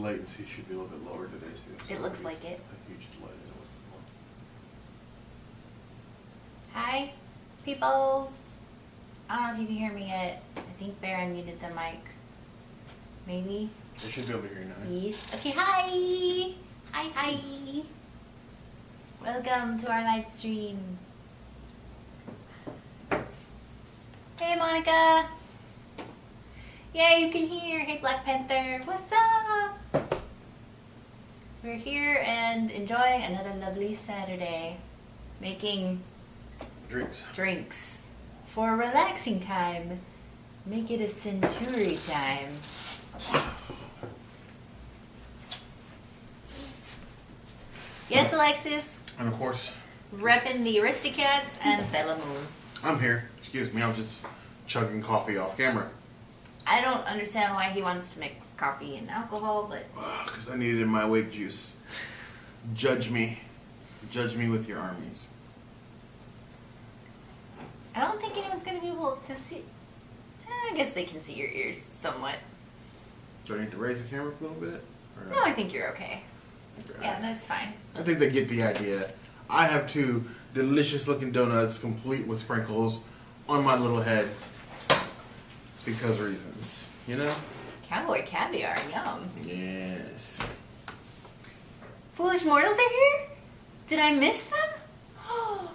latency should be a little bit lower today too. So It looks like it. A huge delay as it was before. Hi, peoples. I don't know if you can hear me yet. I think Bear unmuted the mic. Maybe? They should be able to hear you now. Yes. Okay, hi! Hi. Welcome to our live stream. Hey, Monica. Yeah, you can hear. Hey, Black Panther. What's up? We're here and enjoying another lovely Saturday. Making drinks for relaxing time. Make it a Centuri time. Yes, Alexis. And of course, Repping the Aristocats and Sailor Moon. I'm here. Excuse me, I was just chugging coffee off camera. I don't understand why he wants to mix coffee and alcohol, but Because I needed my weight juice. Judge me. Judge me with your armies. I don't think anyone's going to be able to see. I guess they can see your ears somewhat. Do I need to raise the camera up a little bit? Or No, I think you're okay. Okay. Yeah, that's fine. I think they get the idea. I have 2 delicious looking donuts complete with sprinkles on my little head. Because reasons. You know? Cowboy caviar, yum. Yes. Foolish Mortals are here? Did I miss them?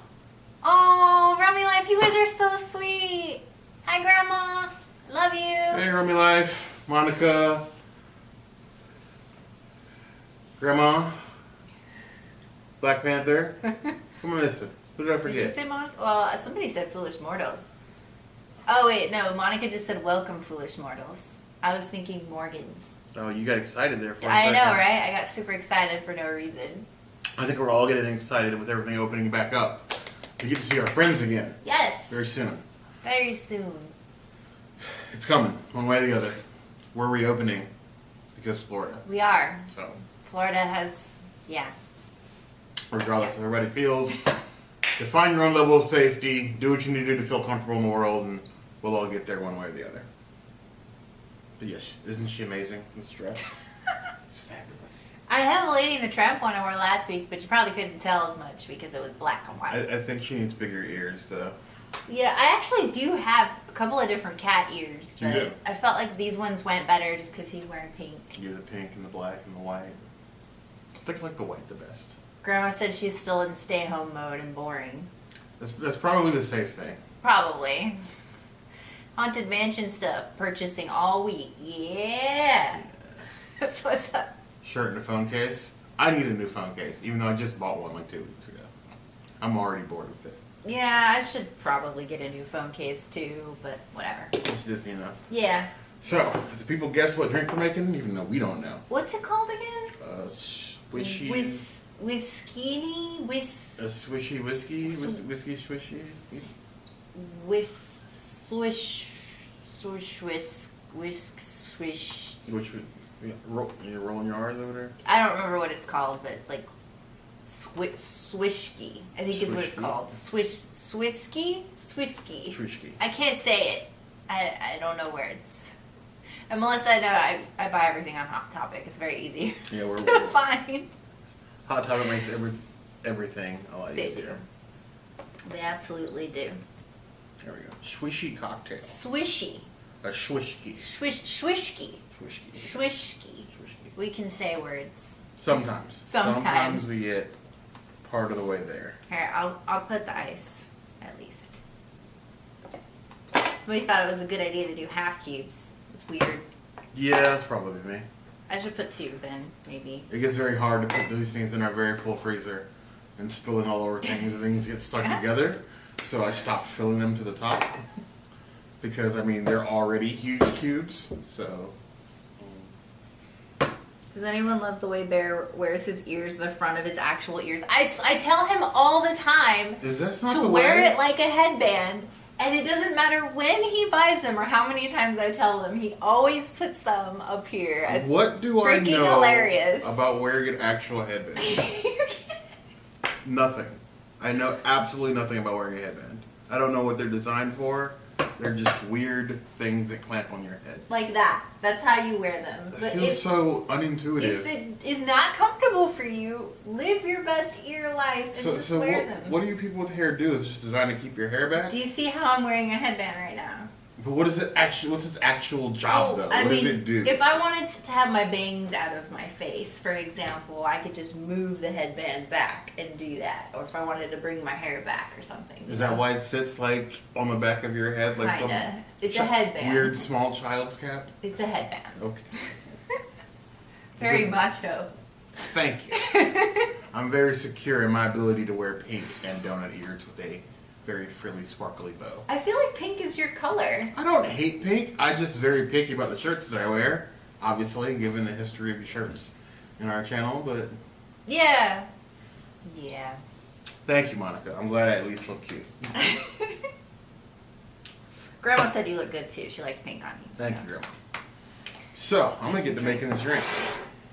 Oh, Rummy Life, you guys are so sweet. Hi, Grandma. Love you. Hey, Rummy Life, Monica, Grandma, Black Panther. Who am I missing? Who did I Did you forget? say Monica? Well, somebody said Foolish Mortals. Oh, wait, no. Monica just said welcome, Foolish Mortals. I was thinking Morgans. Oh, you got excited there for a I second. know, right? I got super excited for no reason. I think we're all getting excited with everything opening back up. We get to see our friends again Yes. very soon. Very soon. It's coming, one way or the other. We're reopening because Florida. We are. So, Florida has, yeah. regardless of how everybody feels, define your own level of safety, do what you need to do to feel comfortable in the world, and we'll all get there one way or the other. But yes, isn't she amazing? This dress. It's fabulous. I have a Lady in the Tramp one I wore last week, but you probably couldn't tell as much because it was black and white. I think she needs bigger ears, though. Yeah, I actually do have a couple of different cat ears, You but do? I felt like these ones went better just because he's wearing pink. You're the pink and the black and the white. I think I like the white the best. Grandma said she's still in stay-home mode and boring. That's probably the safe thing. Probably. Haunted Mansion stuff, purchasing all week. Yeah! Yes. That's what's up. Shirt and a phone case. I need a new phone case, even though I just bought one like 2 weeks ago. I'm already bored with it. Yeah, I should probably get a new phone case too, but whatever. It's Disney enough. Yeah. So, have the people guessed what drink we're making? Even though we don't know. What's it called again? Swishy. Whiskey? A swishy whiskey? Whiskey swishy? Swish. Which would. You're rolling your R's over there? I don't remember what it's called, but it's like swishky. I think is what it's Swishky? called. Swisky? Swisky. Trishki. I can't say it. I don't know words. And Melissa, I know I buy everything on Hot Topic. It's very easy Yeah, to find. Hot Topic makes everything a lot They easier. They absolutely do. There we go. Swishy cocktail. Swishy. A swishky. Swishky. Swishky. Swishky. Swishky. We can say words. Sometimes. Sometimes. we get part of the way there. Here, I'll put the ice, at least. Somebody thought it was a good idea to do half cubes. It's weird. Yeah, that's probably me. I should put 2 then, maybe. It gets very hard to put these things in our very full freezer and spilling all over things and things get stuck together. So I stopped filling them to the top. Because, I mean, they're already huge cubes. So, Does anyone love the way Bear wears his ears in the front of his actual ears? I tell him all the time is that not to the wear way? it like a headband. And it doesn't matter when he buys them or how many times I tell him, he always puts them up here. It's What do I freaking know hilarious. about wearing an actual headband? Nothing. I know absolutely nothing about wearing a headband. I don't know what they're designed for. They're just weird things that clamp on your head. Like that. That's how you wear them. It But feels so unintuitive. if it is not comfortable for you, live your best ear life and just wear them. What do you people with hair do? Is it just designed to keep your hair back? Do you see how I'm wearing a headband right now? But what is it actually? What's its actual job though? What does it do? If I wanted to have my bangs out of my face, for example, I could just move the headband back and do that. Or if I wanted to bring my hair back or something. Is that why it sits like on the back of your head, like Kinda. It's a headband. weird small child's cap? It's a headband. Okay. Very macho. Thank you. I'm very secure in my ability to wear pink and donut ears with a very frilly, sparkly bow. I feel like pink is your color. I don't hate pink. I'm just very picky about the shirts that I wear. Obviously, given the history of the shirts in our channel, but Yeah. Yeah. thank you, Monica. I'm glad I at least look cute. Grandma said you look good too. She liked pink on you. Thank you, Grandma. So, I'm gonna get to making this drink.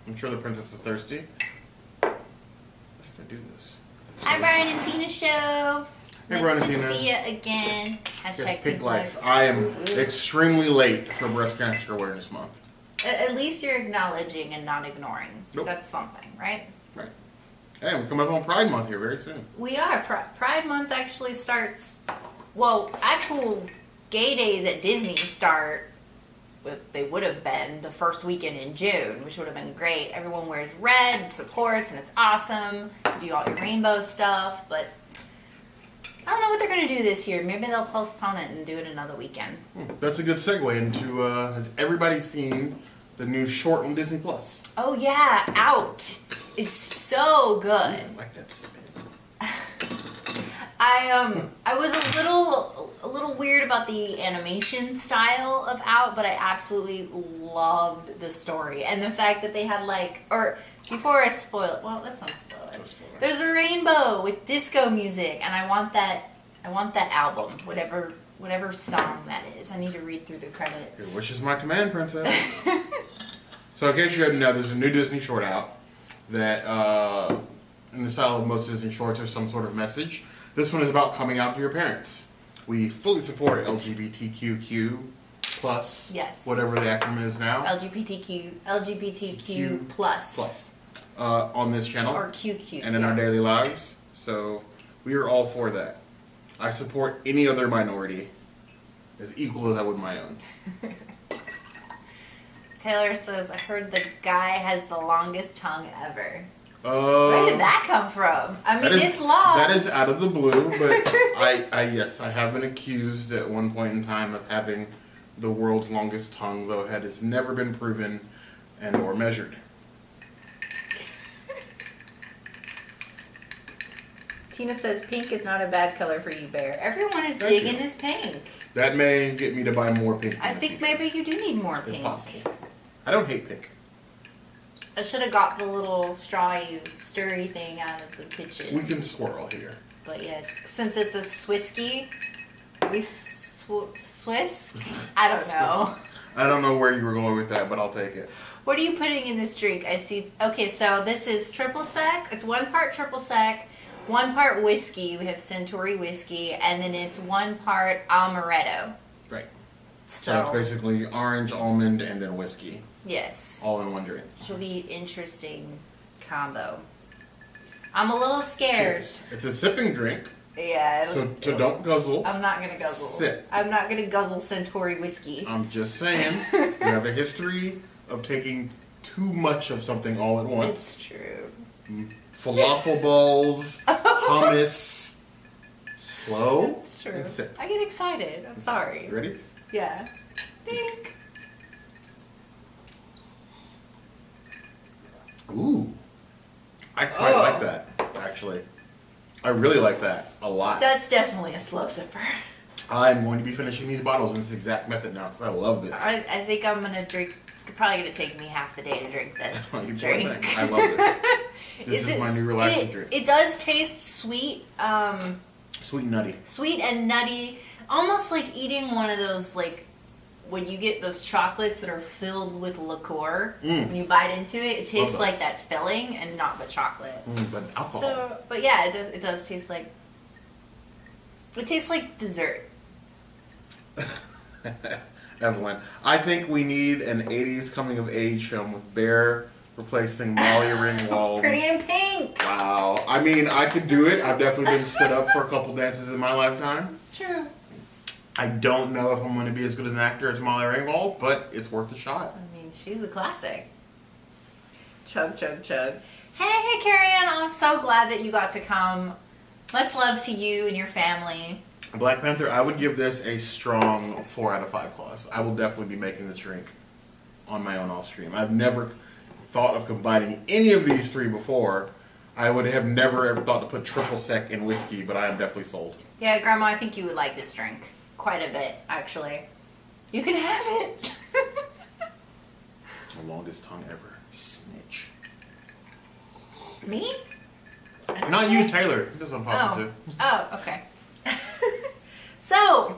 I'm sure the princess is thirsty. How should I do this? Hi, Brian and Tina show. Hey, Nice Brian and to Tina. see you again. Yes, Hashtag Pink Life. I am extremely late for Breast Cancer Awareness Month. At least you're acknowledging and not ignoring. Nope. That's something, right? Right. Hey, we're coming up on Pride Month here very soon. We are. Pride Month actually starts. Well, actual gay days at Disney start. They would have been the first weekend in June, which would have been great. Everyone wears red, supports, and it's awesome. You do all your rainbow stuff, but I don't know what they're going to do this year. Maybe they'll postpone it and do it another weekend. That's a good segue into, has everybody seen the new short on Disney Plus? Oh yeah, Out is so good. I like that spin. I was a little weird about the animation style of Out, but I absolutely loved the story and the fact that they had before I spoil it. Well, let's not spoil it. Don't spoil it. There's a rainbow with disco music, and I want that album, whatever song that is. I need to read through the credits. Your wish is my command, princess. So in case you didn't know, there's a new Disney short out that, in the style of most Disney shorts, there's some sort of message. This one is about coming out to your parents. We fully support LGBTQ plus, Yes. whatever the acronym is now, LGBTQ plus on this channel or QQ and in our daily lives. So we are all for that. I support any other minority as equal as I would my own. Taylor says, I heard the guy has the longest tongue ever. Where did that come from? I mean, it's long. That is out of the blue, but yes, I have been accused at one point in time of having the world's longest tongue, though it has never been proven and or measured. Tina says, pink is not a bad color for you, Bear. Everyone is Thank digging you. this pink. That may get me to buy more pink. I think maybe you do need more it's pink. possible. I don't hate pink. I should have got the little strawy, stirry thing out of the kitchen. We can swirl here. But yes, since it's a Swisky, Swiss? I don't know. I don't know where you were going with that, but I'll take it. What are you putting in this drink? I see. Okay, so this is triple sec. It's 1 part triple sec, 1 part whiskey. We have Centauri whiskey, and then it's 1 part amaretto. Right. So it's basically orange, almond, and then whiskey. Yes. All in one drink. Should be an interesting combo. I'm a little scared. Cheers. It's a sipping drink, Yeah. so don't guzzle. I'm not gonna guzzle. Sip. I'm not gonna guzzle Centauri whiskey. I'm just saying, you have a history of taking too much of something all at once. It's true. Falafel balls, hummus, slow, It's true. and sip. I get excited. I'm sorry. You ready? Yeah. Dink. Ooh. I quite like that, actually. I really like that a lot. That's definitely a slow sipper. I'm going to be finishing these bottles in this exact method now because I love this. I think I'm gonna drink. It's probably gonna take me half the day to drink this You poor drink. thing. I love this. This is my new relaxing drink. It does taste sweet, Sweet and nutty. sweet and nutty, almost like eating one of those when you get those chocolates that are filled with liqueur. When you bite into it, it tastes those. like that filling and not the chocolate. But alcohol. So, but yeah, it does taste like. It tastes like dessert. Evelyn, I think we need an 80s coming of age film with Bear replacing Molly Ringwald. Pretty in Pink. Wow. I mean, I could do it. I've definitely been stood up for a couple dances in my lifetime. It's true. I don't know if I'm going to be as good an actor as Molly Ringwald, but it's worth a shot. I mean, she's a classic. Chug, chug, chug. Hey, Carrie Ann, I'm so glad that you got to come. Much love to you and your family. Black Panther, I would give this a strong 4 out of 5 claws. I will definitely be making this drink on my own off stream. I've never thought of combining any of these 3 before. I would have never ever thought to put triple sec in whiskey, but I am definitely sold. Yeah, Grandma, I think you would like this drink quite a bit, actually. You can have it. The longest tongue ever. Snitch. Me? Not you, Taylor. He doesn't pop into. Oh, okay. So,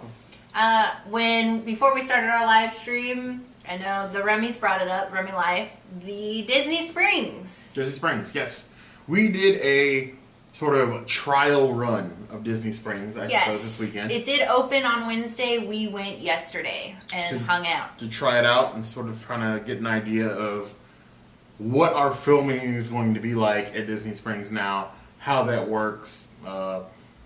before we started our live stream, I know the Remy's brought it up, Remy Life, the Disney Springs. Disney Springs, yes. We did a sort of trial run of Disney Springs, I suppose, this weekend. It did open on Wednesday. We went yesterday and hung out. To try it out and sort of trying to get an idea of what our filming is going to be like at Disney Springs now, how that works,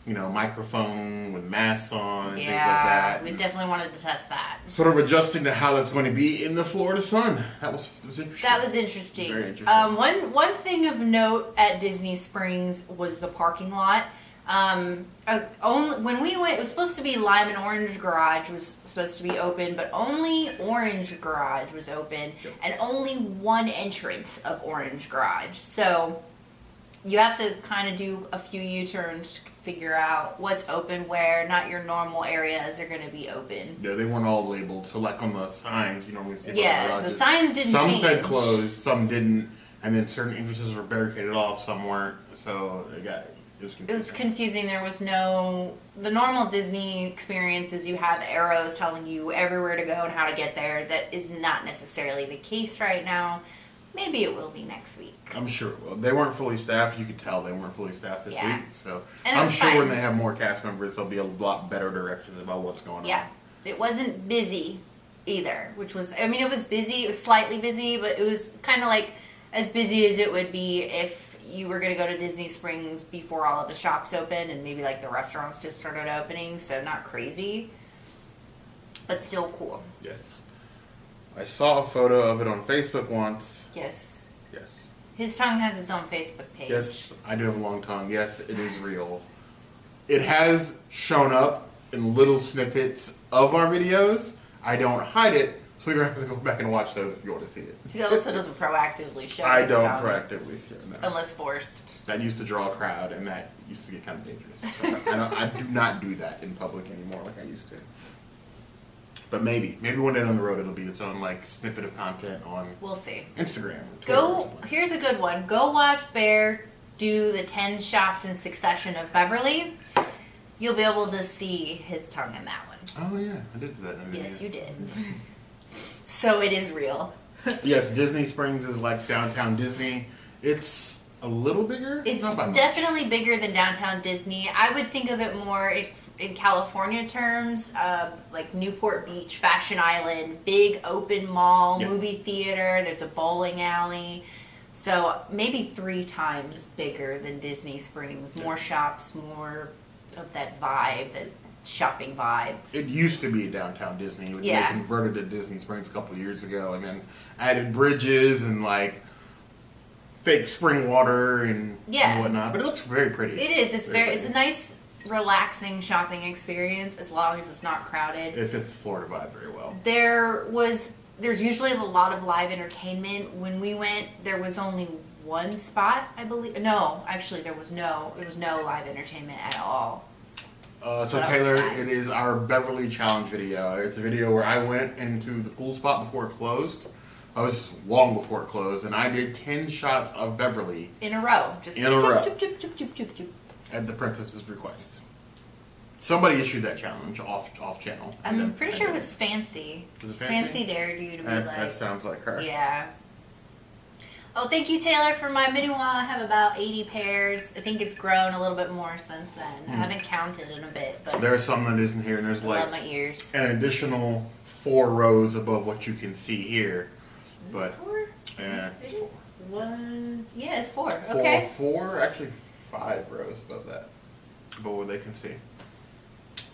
microphone with masks on and things like that. We definitely wanted to test that. Sort of adjusting to how that's going to be in the Florida sun. It was interesting. That was interesting. Very interesting. One thing of note at Disney Springs was the parking lot. When we went, it was supposed to be Lime and Orange Garage was supposed to be open, but only Orange Garage was open, and only one entrance of Orange Garage. So you have to kind of do a few U-turns to figure out what's open where. Not your normal areas are going to be open. Yeah, they weren't all labeled. So like on the signs, you normally see. Yeah, the signs didn't Some change. said closed, some didn't, and then certain entrances were barricaded off, some weren't. So it was confusing. It was confusing. There was the normal Disney experience is you have arrows telling you everywhere to go and how to get there. That is not necessarily the case right now. Maybe it will be next week. I'm sure it will. They weren't fully staffed. You could tell they weren't fully staffed this week. So And I'm it's sure fine. when they have more cast members, there'll be a lot better directions about what's going on. Yeah. It wasn't busy either, which was, it was busy. It was slightly busy, but it was kind of like as busy as it would be if you were going to go to Disney Springs before all of the shops open and maybe like the restaurants just started opening. So not crazy, but still cool. Yes. I saw a photo of it on Facebook once. Yes. Yes. His tongue has its own Facebook page. Yes, I do have a long tongue. Yes, it is real. It has shown up in little snippets of our videos. I don't hide it, so you're going to have to go back and watch those if you want to see it. He also doesn't proactively show I his don't tongue, proactively share that. unless forced. That used to draw a crowd, and that used to get kind of dangerous. So I do not do that in public anymore like I used to. But maybe one day down the road it'll be its own like snippet of content on We'll see. Instagram. Or Twitter or something. Here's a good one. Go watch Bear do the 10 shots in succession of Beverly. You'll be able to see his tongue in that one. Oh yeah, I did do that. In a video. Yes, you did. So it is real. Yes, Disney Springs is like downtown Disney. It's a little bigger. It's Not by much. definitely bigger than downtown Disney. I would think of it more in California terms, like Newport Beach, Fashion Island, big open mall, Yeah. movie theater. There's a bowling alley. So maybe 3 times bigger than Disney Springs. More shops, more of that vibe, that shopping vibe. It used to be downtown Disney. Yeah. They converted to Disney Springs a couple of years ago, and then added bridges and like fake spring water and whatnot. But it looks very pretty. It is. It's Very It's a pretty. nice, relaxing shopping experience as long as it's not crowded. It fits Florida vibe very well. There's usually a lot of live entertainment. When we went, there was only one spot, I believe. No, actually, there was no live entertainment at all. So That was Taylor, sad. it is our Beverly Challenge video. It's a video where I went into the pool spot before it closed. I was long before it closed, and I did 10 shots of Beverly In a row. Just In a row. Choop, choop, choop, choop, choop, choop. at the princess's request. Somebody issued that challenge off channel. I'm pretty sure it was Fancy. Was it Fancy? Fancy dared you to be That like... sounds like her. Yeah. Oh, thank you, Taylor, for my mini wall. I have about 80 pairs. I think it's grown a little bit more since then. I haven't counted in a bit, but There's some that isn't here, and there's I like love my ears. an additional 4 rows above what you can see here. But 4? it's 4. 1? Yeah, it's 4. 4, Okay. 4, actually 5 rows above that, above what they can see.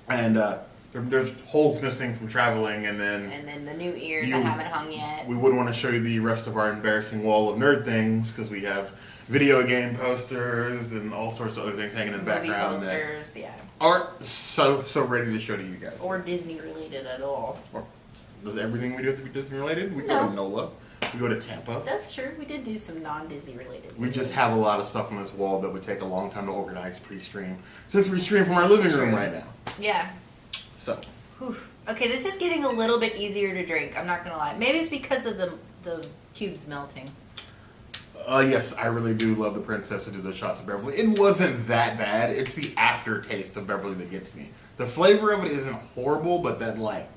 And there's holes missing from traveling, and then And then the new ears I haven't hung yet. we wouldn't want to show you the rest of our embarrassing wall of nerd things because we have video game posters and all sorts of other things hanging in the Movie background posters, yeah. that aren't so ready to show to you guys. Or Disney related at all. Or does everything we do have to be Disney related? We No. go to NOLA. We go to Tampa. That's true. We did do some non-Disney related. We just have a lot of stuff on this wall that would take a long time to organize pre-stream. Since we stream from our living room True. right now. Yeah. So, Whew. Okay, this is getting a little bit easier to drink. I'm not gonna lie. Maybe it's because of the cubes melting. yes, I really do love the Princess to do the shots of Beverly. It wasn't that bad. It's the aftertaste of Beverly that gets me. The flavor of it isn't horrible, but then like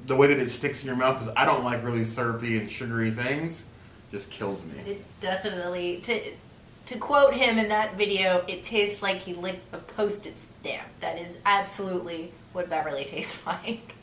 the way that it sticks in your mouth, because I don't like really syrupy and sugary things, just kills me. It definitely to quote him in that video, it tastes like he licked a Post-it stamp. That is absolutely what Beverly tastes like.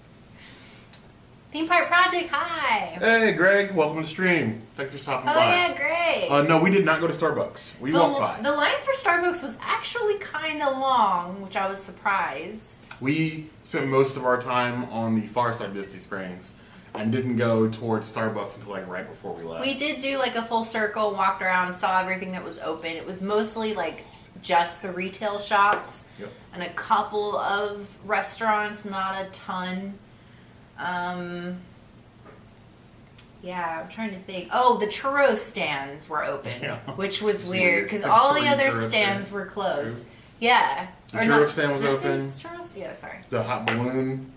Theme Park Project, hi! Hey, Greg, welcome to stream. Thanks for stopping Oh by. yeah, great! No, we did not go to Starbucks. We walked by. The line for Starbucks was actually kind of long, which I was surprised. We spent most of our time on the far side of Disney Springs and didn't go towards Starbucks until like right before we left. We did do like a full circle, walked around, saw everything that was open. It was mostly like just the retail shops Yep. and a couple of restaurants, not a ton. Yeah, I'm trying to think. Oh, the churro stands were open, Yeah. which was It's weird weird. because It's like all the 3 other churro stands stands. were closed. True. Yeah. The Or churro not- stand was did I say open. Churros? Yeah, sorry. The hot balloon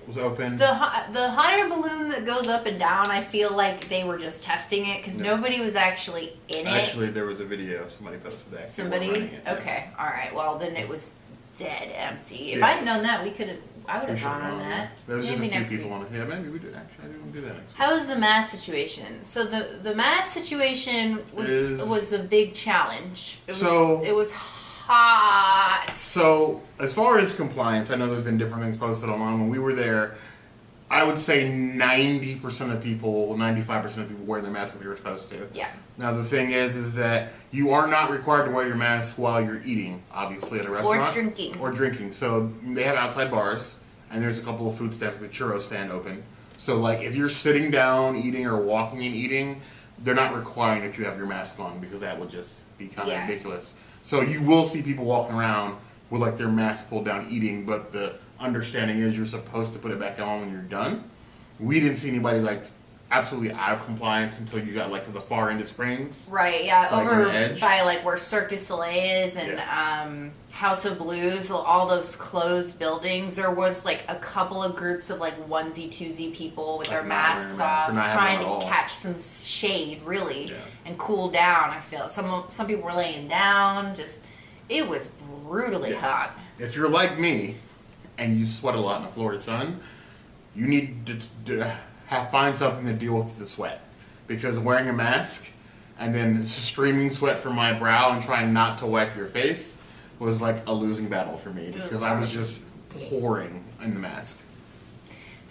was open. The hot air balloon that goes up and down, I feel like they were just testing it because No. nobody was actually in it. Actually, there was a video somebody posted that. People were running Somebody? it, yes. Okay, all right. Well, then it was dead empty. If Yeah, I'd it known was. that, I would We have should've gone on gone. that. There was just Maybe a few next people week. on it. Yeah, maybe we did. Actually, I didn't do that next week. How was the mask situation? So the mask situation Is- was a big challenge. It So- was hot. So, as far as compliance, I know there's been different things posted online. When we were there, I would say 90% of people, 95% of people wear their mask if they were supposed to. Yeah. Now, the thing is that you are not required to wear your mask while you're eating, obviously, at a restaurant. drinking. Or drinking. So, they have outside bars, and there's a couple of food stands, like the churro stand open. So, like, if you're sitting down eating or walking and eating, they're not requiring that you have your mask on because that would just be kind of Yeah. ridiculous. So, you will see people walking around with, like, their mask pulled down eating, but the understanding is you're supposed to put it back on when you're done. We didn't see anybody, like, absolutely out of compliance until you got, like, to the far end of Springs. Right, yeah, Like on over the edge? by like where Cirque du Soleil is and House of Blues, all those closed buildings. There was like a couple of groups of like onesie, twosie people with Like their not wearing masks masks off, or not having trying them at to all. catch some shade, really, Yeah. and cool down. I feel some people were laying down. Just it was brutally Yeah. hot. If you're like me and you sweat a lot in the Florida sun, you need to find something to deal with the sweat. Because wearing a mask and then streaming sweat from my brow and trying not to wipe your face was like a losing battle for me It was because I was hard. just pouring in the mask.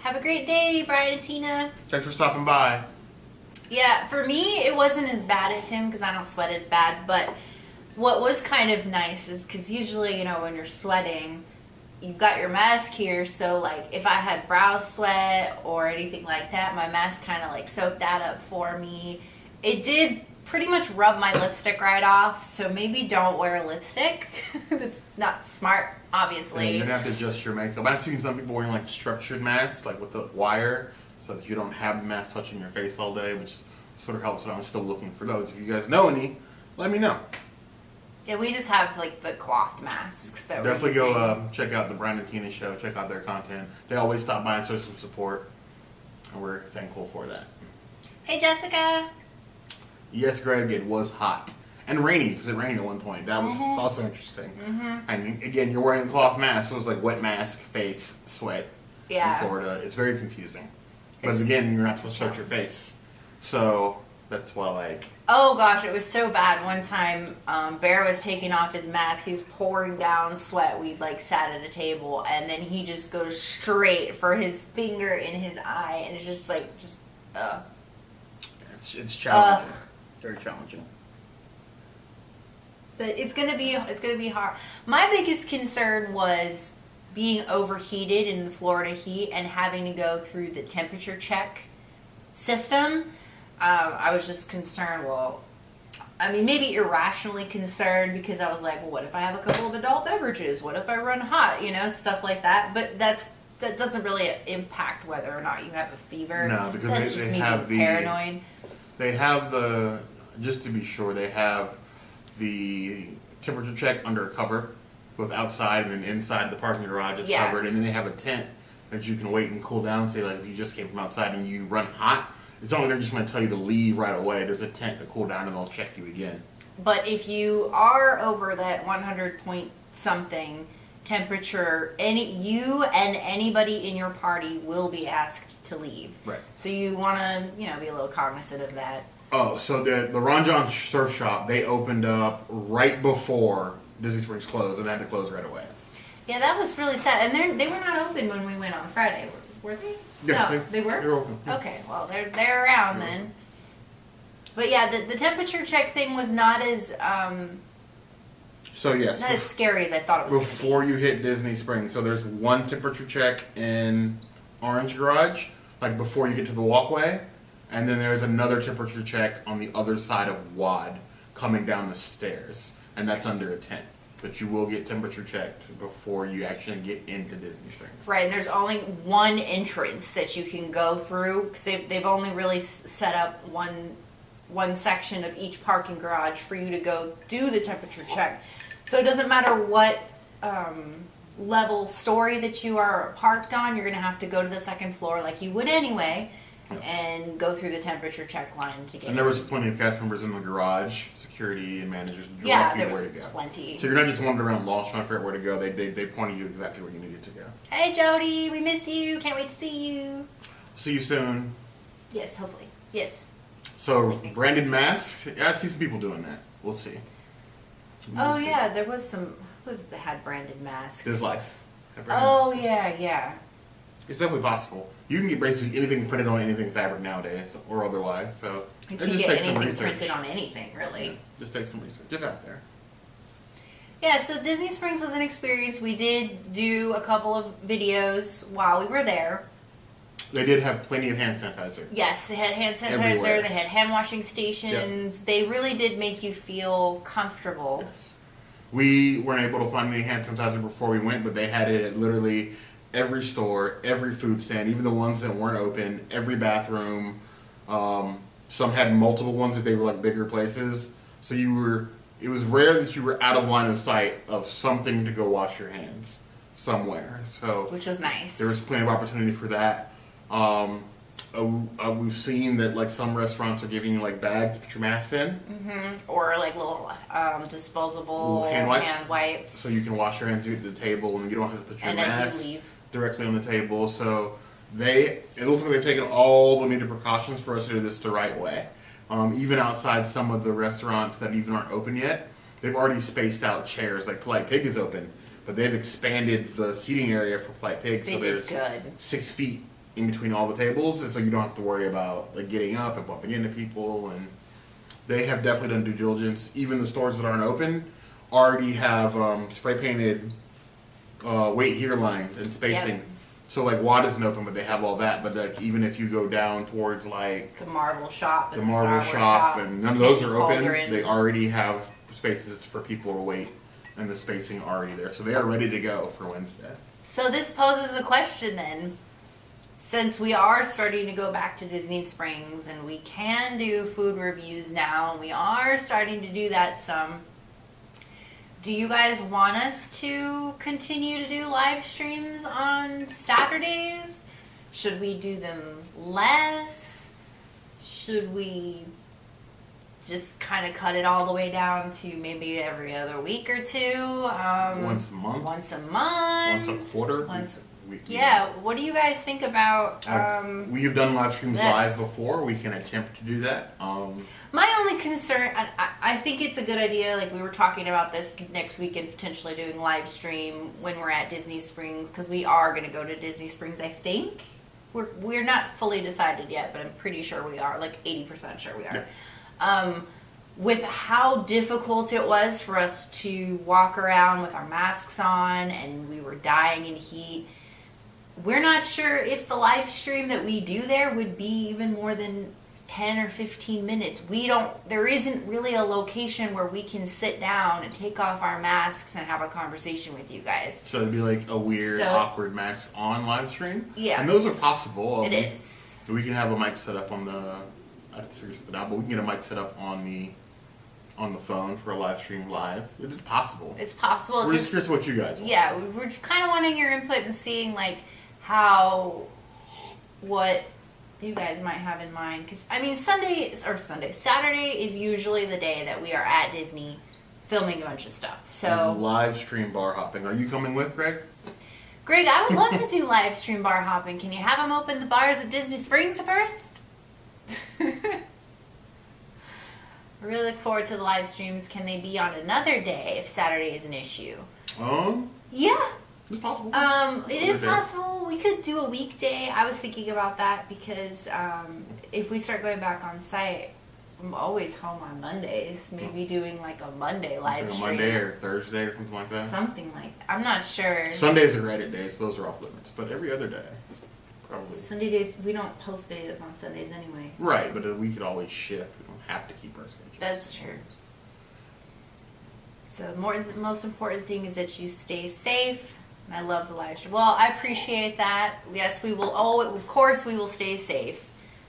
Have a great day, Brian and Tina. Thanks for stopping by. Yeah, for me, it wasn't as bad as him because I don't sweat as bad. But what was kind of nice is because usually, when you're sweating, you've got your mask here. So, like, if I had brow sweat or anything like that, my mask kind of, like, soaked that up for me. It did pretty much rub my lipstick right off. So maybe don't wear lipstick. That's not smart, Yeah, obviously. you're gonna have to adjust your makeup. I've seen some people wearing like structured masks, like with the wire, so that you don't have the mask touching your face all day, which sort of helps. But I'm still looking for those. If you guys know any, let me know. Yeah, we just have, like, the cloth masks. That we're Definitely go using. check out the Brian and Tina show. Check out their content. They always stop by and show some support, and we're thankful for that. Hey, Jessica. Yes, Greg, it was hot and rainy because it rained at one point. That was also interesting. And again, you're wearing a cloth mask, so it was like wet mask, face, sweat. Yeah. In Florida, it's very confusing. But It's again, you're not supposed to touch your face, so That's why, like, Oh gosh, it was so bad. One time, Bear was taking off his mask. He was pouring down sweat. We like sat at a table, and then he just goes straight for his finger in his eye, and it's just like it's challenging. Very challenging. But it's gonna be hard. My biggest concern was being overheated in the Florida heat and having to go through the temperature check system. I was just concerned. Well, I mean, maybe irrationally concerned because I was like, well, what if I have a couple of adult beverages? What if I run hot? You know, stuff like that. But that doesn't really impact whether or not you have a fever. No, because that's they just me have being paranoid. They have the, just to be sure, they have the temperature check under a cover, both outside and then inside the parking garage. It's covered, and then they have a tent that you can wait and cool down. Say, like, if you just came from outside and you run hot, it's only they're just going to tell you to leave right away. There's a tent to cool down, and they'll check you again. But if you are over that 100 point something temperature, you and anybody in your party will be asked to leave. Right. So you want to, be a little cognizant of that. Oh, so the Ron John Surf Shop, they opened up right before Disney Springs closed, and they had to close right away. Yeah, that was really sad. And they were not open when we went on Friday, were they? Yes, no, they were. They're open. Yeah. Okay, well they're around then. But yeah, the temperature check thing was not as So yes, not as scary as I thought it was. before you hit Disney Springs. So there's one temperature check in Orange Garage, like before you get to the walkway, and then there's another temperature check on the other side of WAD coming down the stairs, and that's under a tent. But you will get temperature checked before you actually get into Disney Springs. Right, and there's only one entrance that you can go through because they've only really set up one section of each parking garage for you to go do the temperature check. So it doesn't matter what level story that you are parked on, you're going to have to go to the second floor like you would anyway and go through the temperature check line to get And there was plenty of cast members in the garage, security and managers to yeah, direct there you was where to go. plenty. So you're not just wandering around lost trying to figure out where to go. They pointed you exactly where you needed to go. Hey Jody, we miss you. Can't wait to see you. See you soon. Yes, hopefully. Yes. So branded masks. Yeah, I see some people doing that. We'll see. Oh yeah, there was some. Who was it that had branded masks? This life. Have branded Oh masks. yeah. It's definitely possible. You can get basically anything printed on anything fabric nowadays, or otherwise. So You it can just get takes some anything research. printed on anything, really. Just take some research. Just out there. Yeah, so Disney Springs was an experience. We did do a couple of videos while we were there. They did have plenty of hand sanitizer. Yes, they had hand sanitizer, Everywhere. they had hand washing stations. They really did make you feel comfortable. Yes. We weren't able to find any hand sanitizer before we went, but they had it at literally every store, every food stand, even the ones that weren't open, every bathroom. Some had multiple ones if they were like bigger places. So it was rare that you were out of line of sight of something to go wash your hands somewhere. So Which was nice. there was plenty of opportunity for that. We've seen that like some restaurants are giving you like bags to put your mask in, Or like little disposable Little hand wipes. so so you can wash your hands at the table and you don't have to put your and as mask you leave. directly on the table. So it looks like they've taken all the needed precautions for us to do this the right way. Even outside some of the restaurants that even aren't open yet, they've already spaced out chairs. Like Polite Pig is open, but they've expanded the seating area for Polite Pig, They so did there's good. 6 feet in between all the tables, and so you don't have to worry about like getting up and bumping into people. And they have definitely done due diligence. Even the stores that aren't open already have spray painted wait here lines and spacing. Yep. So like WAD isn't open, but they have all that. But like even if you go down towards like The Marvel Shop and the Marvel Star Wars Shop and none of those are open, Cauldron. they already have spaces for people to wait, and the spacing already there. So they are ready to go for Wednesday. So this poses a question then. Since we are starting to go back to Disney Springs and we can do food reviews now, and we are starting to do that some, do you guys want us to continue to do live streams on Saturdays? Should we do them less? Should we just kind of cut it all the way down to maybe every other week or two? Once a month, Once a month? once a quarter. Once Yeah, what do you guys think about? We've done live streams this. live before. We can attempt to do that. My only concern, I think it's a good idea. Like we were talking about this next week and potentially doing live stream when we're at Disney Springs because we are going to go to Disney Springs. I think we're not fully decided yet, but I'm pretty sure we are. Like 80% sure we are. Yeah. With how difficult it was for us to walk around with our masks on and we were dying in heat, we're not sure if the live stream that we do there would be even more than 10 or 15 minutes. There isn't really a location where we can sit down and take off our masks and have a conversation with you guys. So it'd be like a weird, awkward mask on live stream? Yes. And those are possible. It is. We can have a mic set up on the, I have to figure something out, but we can get a mic set up on the phone for a live stream live. It is possible. It's possible. We're just curious what you guys want. Yeah, we're kind of wanting your input and seeing like what you guys might have in mind. Because I mean, Saturday is usually the day that we are at Disney filming a bunch of stuff. So live stream bar hopping. Are you coming with, Greg? Greg, I would love to do live stream bar hopping. Can you have them open the bars at Disney Springs first? I really look forward to the live streams. Can they be on another day if Saturday is an issue? Yeah. It's possible. It is possible. We could do a weekday. I was thinking about that because if we start going back on site, I'm always home on Mondays. Maybe doing like a Monday live stream. Monday or Thursday or something like that. Something like that. I'm not sure. Sundays are Reddit days, so those are off limits. But every other day, probably. Sunday days, we don't post videos on Sundays anyway. Right, but we could always shift. We don't have to keep our schedule. That's true. So the most important thing is that you stay safe. And I love the live stream. Well, I appreciate that. Yes, we will. Oh, of course, we will stay safe.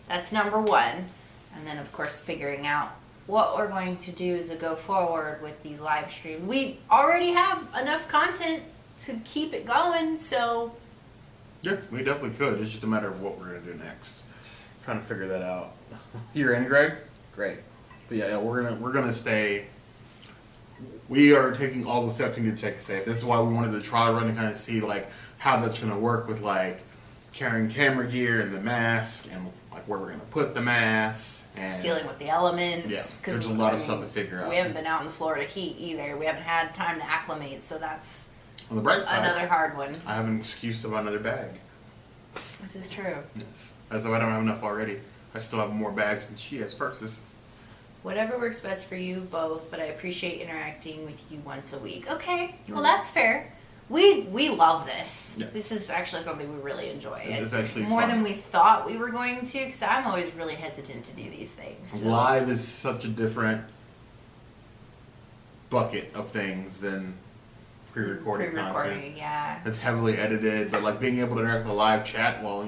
That's number one. And then, of course, figuring out what we're going to do as a go forward with these live streams. We already have enough content to keep it going, so. Yeah, we definitely could. It's just a matter of what we're going to do next. Trying to figure that out. You're in, Greg? Great. But yeah, we're gonna stay. We are taking all the steps we need to take safe. This is why we wanted the trial run to kind of see like how that's gonna work with like carrying camera gear and the mask and like where we're gonna put the masks and dealing with the elements. Yeah, there's a lot of stuff to figure out. We haven't been out in the Florida heat either. We haven't had time to acclimate, so that's on the bright side. Another hard one. I have an excuse to buy another bag. This is true. Yes. As though I don't have enough already. I still have more bags than she has purses. Whatever works best for you both, but I appreciate interacting with you once a week. Okay, well that's fair. We love this. Yeah. This is actually something we really enjoy. It's actually more fun. than we thought we were going to, because I'm always really hesitant to do these things. So. Live is such a different bucket of things than pre-recorded content. Yeah. It's heavily edited, but like being able to interact with a live chat while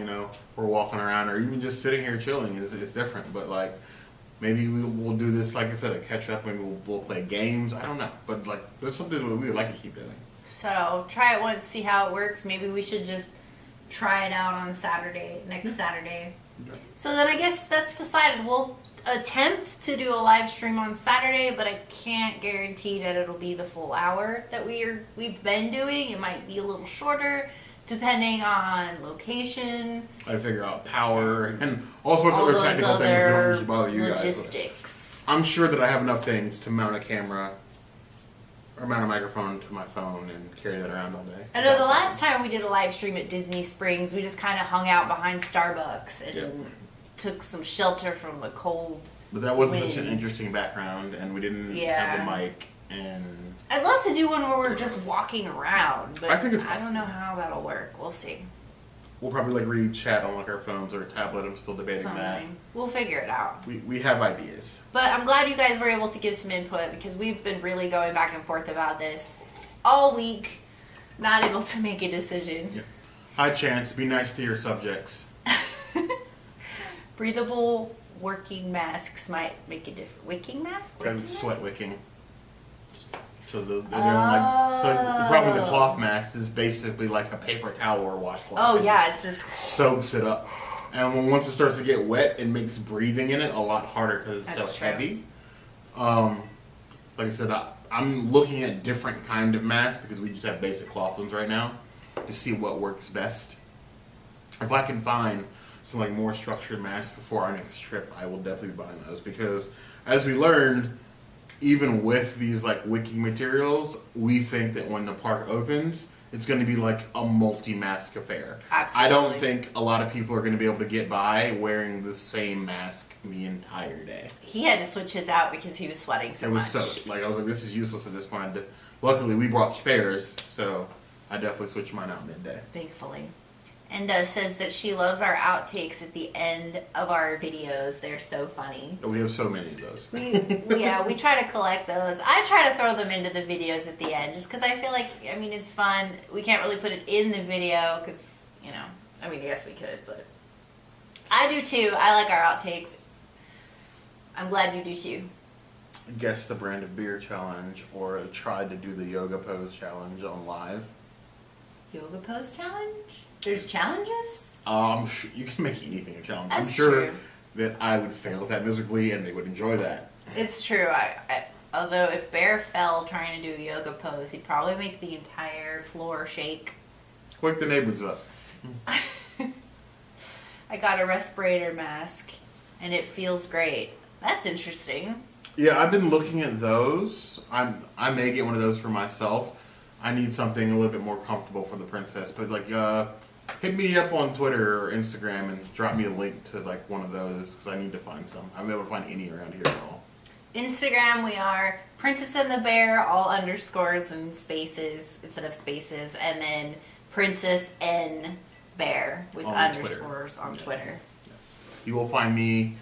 we're walking around or even just sitting here chilling is different. But like maybe we'll do this, like I said, a catch up. Maybe we'll play games. I don't know, but like that's something that we would like to keep doing. So try it once, see how it works. Maybe we should just try it out on next Saturday. Okay. So then I guess that's decided. We'll attempt to do a live stream on Saturday, but I can't guarantee that it'll be the full hour that we've been doing. It might be a little shorter, depending on location. I figure out power and all sorts of other technical things that don't usually bother you guys. Logistics. I'm sure that I have enough things to mount a camera or mount a microphone to my phone and carry that around all day. I know the last time we did a live stream at Disney Springs, we just kind of hung out behind Starbucks and took some shelter from the cold. But that wasn't wind. such an interesting background, and we didn't have the mic. And I'd love to do one where we're just walking around, but I think it's I don't know how that'll work. We'll see. we'll probably like read chat on like our phones or a tablet. I'm still debating that. Something. We'll figure it out. We have ideas. But I'm glad you guys were able to give some input because we've been really going back and forth about this all week, not able to make a decision. Yeah. High chance. Be nice to your subjects. Breathable working masks might make a difference. Wicking mask? Kind of Wicking sweat mask? wicking. So they don't like. So the problem with the cloth mask is basically like a paper towel or washcloth. Oh It yeah, it's just soaks it up, and once it starts to get wet, it makes breathing in it a lot harder because it's That's so true. heavy. Like I said, I'm looking at different kind of masks because we just have basic cloth ones right now. to see what works best. If I can find some like more structured masks before our next trip, I will definitely be buying those because, as we learned, even with these like wicking materials, we think that when the park opens, it's going to be like a multi-mask affair. Absolutely. I don't think a lot of people are going to be able to get by wearing the same mask the entire day. He had to switch his out because he was sweating so It was much. so like I was like, this is useless at this point. Luckily, we brought spares, so I definitely switched mine out midday. Thankfully. Enda says that she loves our outtakes at the end of our videos. They're so funny. We have so many of those. We try to collect those. I try to throw them into the videos at the end just because I feel like, I mean, it's fun. We can't really put it in the video because, you know, I mean, yes, we could, but I do too. I like our outtakes. I'm glad you do too. Guess the brand of beer challenge, or tried to do the yoga pose challenge on live. Yoga pose challenge? There's challenges? You can make anything a challenge. That's I'm sure true. that I would fail that miserably, and they would enjoy that. It's true. Although if Bear fell trying to do a yoga pose, he'd probably make the entire floor shake. Wake the neighbors up. I got a respirator mask, and it feels great. That's interesting. Yeah, I've been looking at those. I may get one of those for myself. I need something a little bit more comfortable for the princess, but like, hit me up on Twitter or Instagram and drop me a link to like one of those because I need to find some. I'm able to find any around here at all. Instagram, we are Princess and the Bear, all underscores and spaces instead of spaces, and then Princess N Bear with On underscores Twitter. on Twitter. You will find me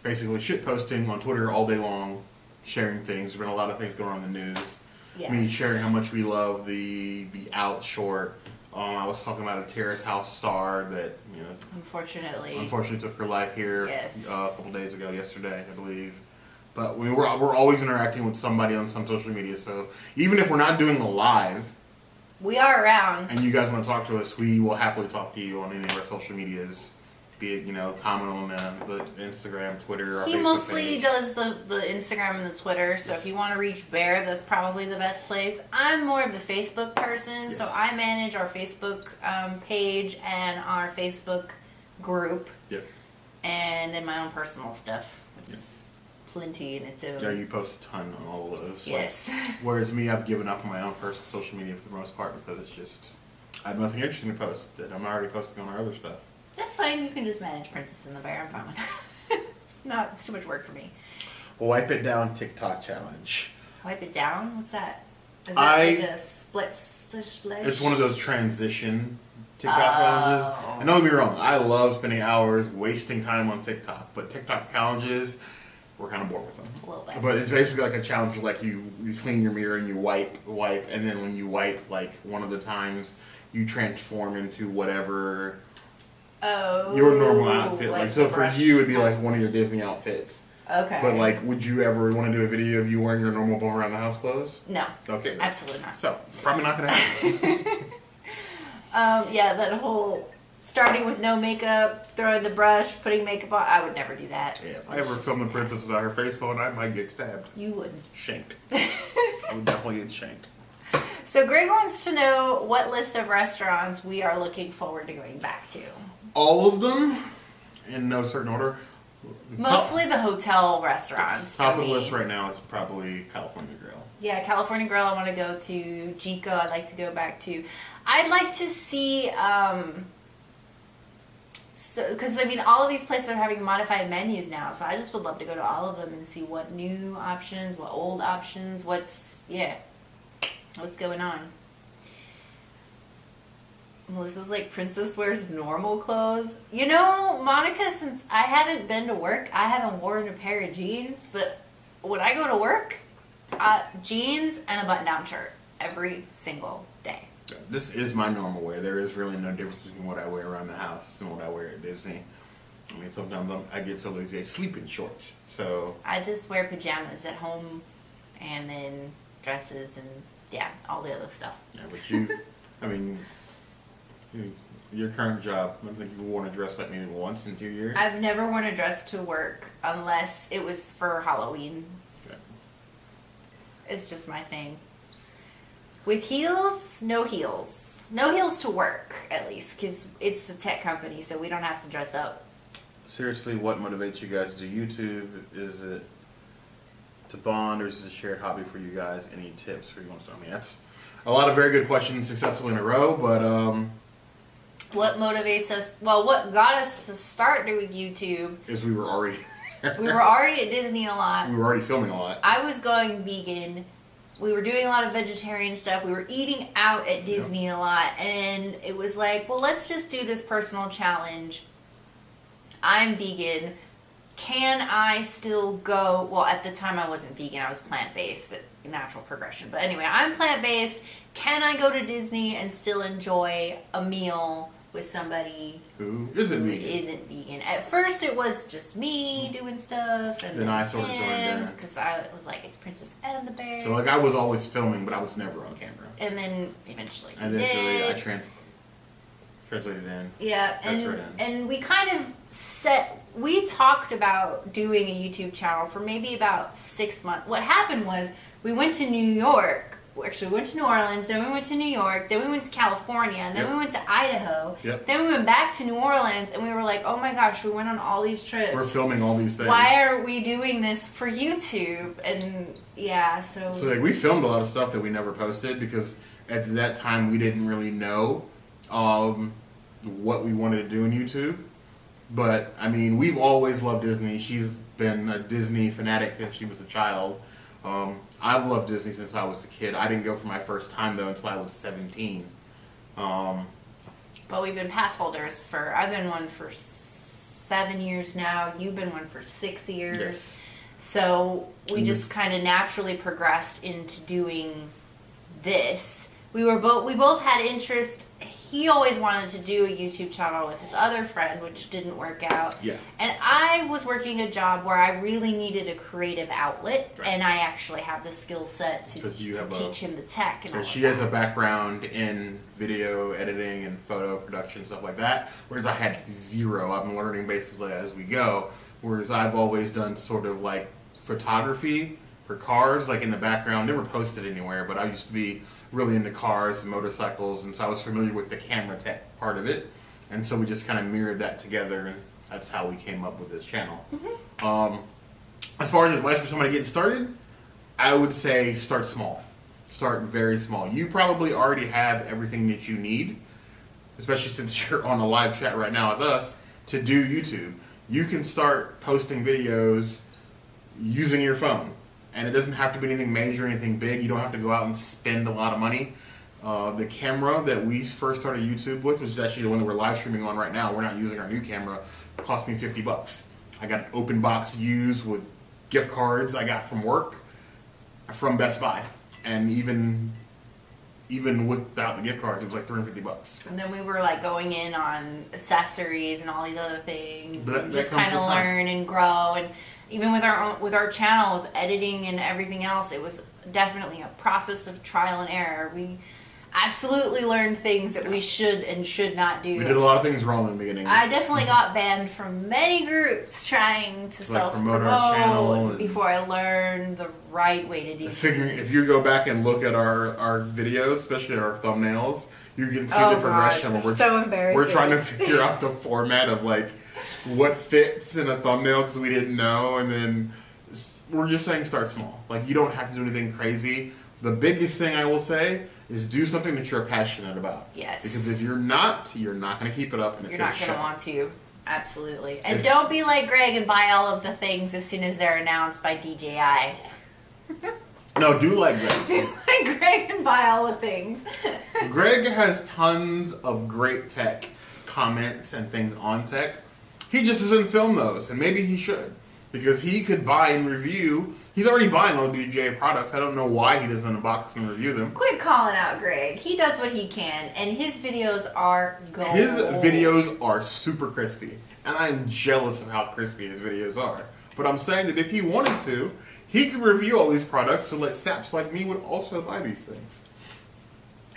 basically shit posting on Twitter all day long, sharing things. There's been a lot of things going on in the news. Yes. Me sharing how much we love the Out short. I was talking about a Terrace House star that unfortunately took her life here Yes. a couple days ago, yesterday, I believe. But we're always interacting with somebody on some social media. So even if we're not doing a live, We are around. and you guys want to talk to us, we will happily talk to you on any of our social medias. Be it, comment on the Instagram, Twitter, or He Facebook mostly page. does the Instagram and the Twitter, so Yes. if you want to reach Bear, that's probably the best place. I'm more of the Facebook person, so Yes. I manage our Facebook page and our Facebook group, Yep. and then my own personal stuff, which is plenty in its own. Yeah, you post a ton on all of those. Yes. Whereas me, I've given up on my own personal social media for the most part because it's just, I have nothing interesting to post that I'm already posting on our other stuff. That's fine, you can just manage Princess and the Bear, I'm fine with that. It's too much work for me. Wipe It Down TikTok challenge. Wipe it down? What's that? Is that I- like a splish? It's one of those transition TikTok challenges. And don't get me wrong, I love spending hours wasting time on TikTok, but TikTok challenges, we're kind of bored with them. A little bit. But it's basically like a challenge like you clean your mirror and you wipe, and then when you wipe, like one of the times, you transform into whatever Oh. your normal outfit. Like, so the for brush you, it'd be like one of your Disney outfits. Okay. But like, would you ever want to do a video of you wearing your normal bum around the house clothes? No. Okay. Absolutely not. So, probably not going to happen. Yeah, that whole starting with no makeup, throwing the brush, putting makeup on. I would never do that. Yeah, if I ever film the princess without her face on, I might get stabbed. You wouldn't. Shanked. I would definitely get shanked. So Greg wants to know what list of restaurants we are looking forward to going back to. All of them, in no certain order. Mostly the hotel restaurants. Top for of the me. list right now, it's probably California Grill. Yeah, California Grill. I want to go to Jico. I'd like to go back to. I'd like to see. Because I mean, all of these places are having modified menus now, so I just would love to go to all of them and see what new options, what old options, what's going on. Melissa's like, Princess wears normal clothes. You know, Monica, since I haven't been to work, I haven't worn a pair of jeans, but when I go to work, jeans and a button-down shirt every single day. This is my normal wear. There is really no difference between what I wear around the house and what I wear at Disney. I mean, sometimes I get so lazy, I sleep in shorts. So, I just wear pajamas at home and then dresses and, all the other stuff. yeah, but you, I mean, your current job, I don't think you worn a dress like maybe once in 2 years. I've never worn a dress to work unless it was for Halloween. Okay. It's just my thing. With heels, no heels. No heels to work, at least, because it's a tech company, so we don't have to dress up. Seriously, what motivates you guys to do YouTube? Is it to bond, or is it a shared hobby for you guys? Any tips for you want to start? I mean, that's a lot of very good questions successfully in a row, but What motivates us? Well, what got us to start doing YouTube is we were already we were already at Disney a lot. we were already filming a lot. I was going vegan. We were doing a lot of vegetarian stuff. We were eating out at Disney a lot. And it was like, well, let's just do this personal challenge. I'm vegan. Can I still go? Well, at the time I wasn't vegan. I was plant-based, natural progression. But anyway, I'm plant-based. Can I go to Disney and still enjoy a meal with somebody Who isn't vegan? isn't vegan? At first it was just me doing stuff. And Then I sort of joined in. because I was like, it's Princess and the Bear. So like I was always filming, but I was never on camera. And then eventually And you eventually I did. translated in. Yeah, That's and right. and we kind of we talked about doing a YouTube channel for maybe about 6 months. What happened was we went to New York. Actually, we went to New Orleans, then we went to New York, then we went to California, and then Yep. we went to Idaho. Yep. Then we went back to New Orleans, and we were like, oh my gosh, we went on all these trips. We're filming all these things. Why are we doing this for YouTube? And yeah, so So like we filmed a lot of stuff that we never posted because at that time we didn't really know what we wanted to do in YouTube. But I mean, we've always loved Disney. She's been a Disney fanatic since she was a child. I've loved Disney since I was a kid. I didn't go for my first time though until I was 17. but we've been pass holders for. I've been one for 7 years now. You've been one for 6 years. Yes. So we And just this- kind of naturally progressed into doing this. We both had interest. He always wanted to do a YouTube channel with his other friend, which didn't work out. Yeah. And I was working a job where I really needed a creative outlet, Right. and I actually have the skill set to 'Cause you have a- teach him the tech and all And she of has a that. background in video editing and photo production, stuff like that. Whereas I had zero. I'm learning basically as we go. Whereas I've always done sort of like photography for cars, like in the background. Never posted anywhere, but I used to be really into cars and motorcycles, and so I was familiar with the camera tech part of it. And so we just kind of mirrored that together, and that's how we came up with this channel. As far as advice for somebody getting started, I would say start small. Start very small. You probably already have everything that you need, especially since you're on a live chat right now with us, to do YouTube. You can start posting videos using your phone. And it doesn't have to be anything major, anything big. You don't have to go out and spend a lot of money. The camera that we first started YouTube with, which is actually the one that we're live streaming on right now, we're not using our new camera, cost me $50. I got an open box used with gift cards I got from work, from Best Buy. And even without the gift cards, it was like $350. And then we were like going in on accessories and all these other things, But that and just comes kind of with time. learn and grow. And even with our channel, with editing and everything else, it was definitely a process of trial and error. We absolutely learned things that we should and should not do. We did a lot of things wrong in the beginning. I definitely got banned from many groups trying to promote our channel self-promote and- before I learned the right way to do Figuring, things. if you go back and look at our videos, especially our thumbnails, you can see Oh, the progression. God, where they're so embarrassing. We're trying to figure out the format of like what fits in a thumbnail because we didn't know, and then we're just saying start small. Like you don't have to do anything crazy. The biggest thing I will say is do something that you're passionate about. Yes. Because if you're not going to keep it up, and it's You're not going going to want to. Absolutely. And If- don't be like Greg and buy all of the things as soon as they're announced by DJI. No, do like that. Do like Greg and buy all the things. Greg has tons of great tech comments and things on tech. He just doesn't film those, and maybe he should. Because he could buy and review. He's already buying all the DJI products. I don't know why he doesn't unbox and review them. Quit calling out Greg. He does what he can, and his videos are gold. His videos are super crispy. And I'm jealous of how crispy his videos are. But I'm saying that if he wanted to, he could review all these products so that saps like me would also buy these things.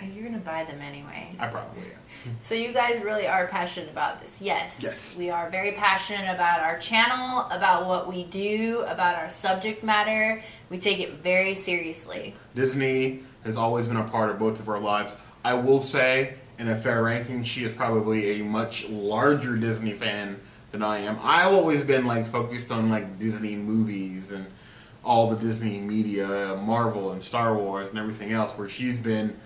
You're going to buy them anyway. I probably am. So you guys really are passionate about this. Yes. Yes. We are very passionate about our channel, about what we do, about our subject matter. We take it very seriously. Disney has always been a part of both of our lives. I will say, in a fair ranking, she is probably a much larger Disney fan than I am. I've always been like focused on like Disney movies and all the Disney media, Marvel and Star Wars and everything else. Where she's been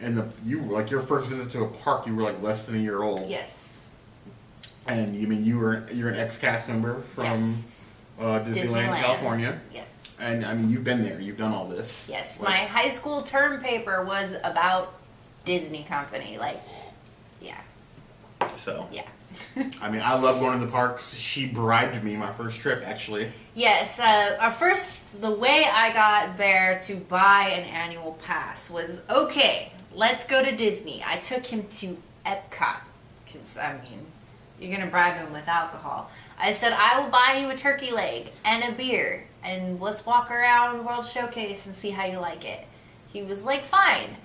in your first visit to a park, you were like less than a year old. Yes. And you're an ex-cast member from Yes. Disneyland, California. Yes. And I mean, you've been there. You've done all this. Yes. Like, My high school term paper was about Disney Company. Like, yeah. So. Yeah. I mean, I love going to the parks. She bribed me my first trip, actually. Yes, the way I got Bear to buy an annual pass was, okay, let's go to Disney. I took him to Epcot, because, I mean, you're going to bribe him with alcohol. I said, I will buy you a turkey leg and a beer, and let's walk around World Showcase and see how you like it. He was like, fine,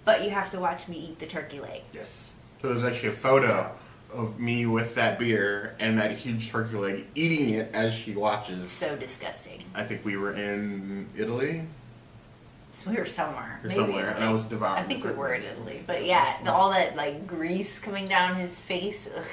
but you have to watch me eat the turkey leg. Yes. So there's actually a photo of me with that beer and that huge turkey leg, eating it as she watches. So disgusting. I think we were in Italy. So we were somewhere. Or Maybe somewhere, Italy. and I was devouring I think the we were in turkey. Italy. But yeah, all that like grease coming down his face. Ugh.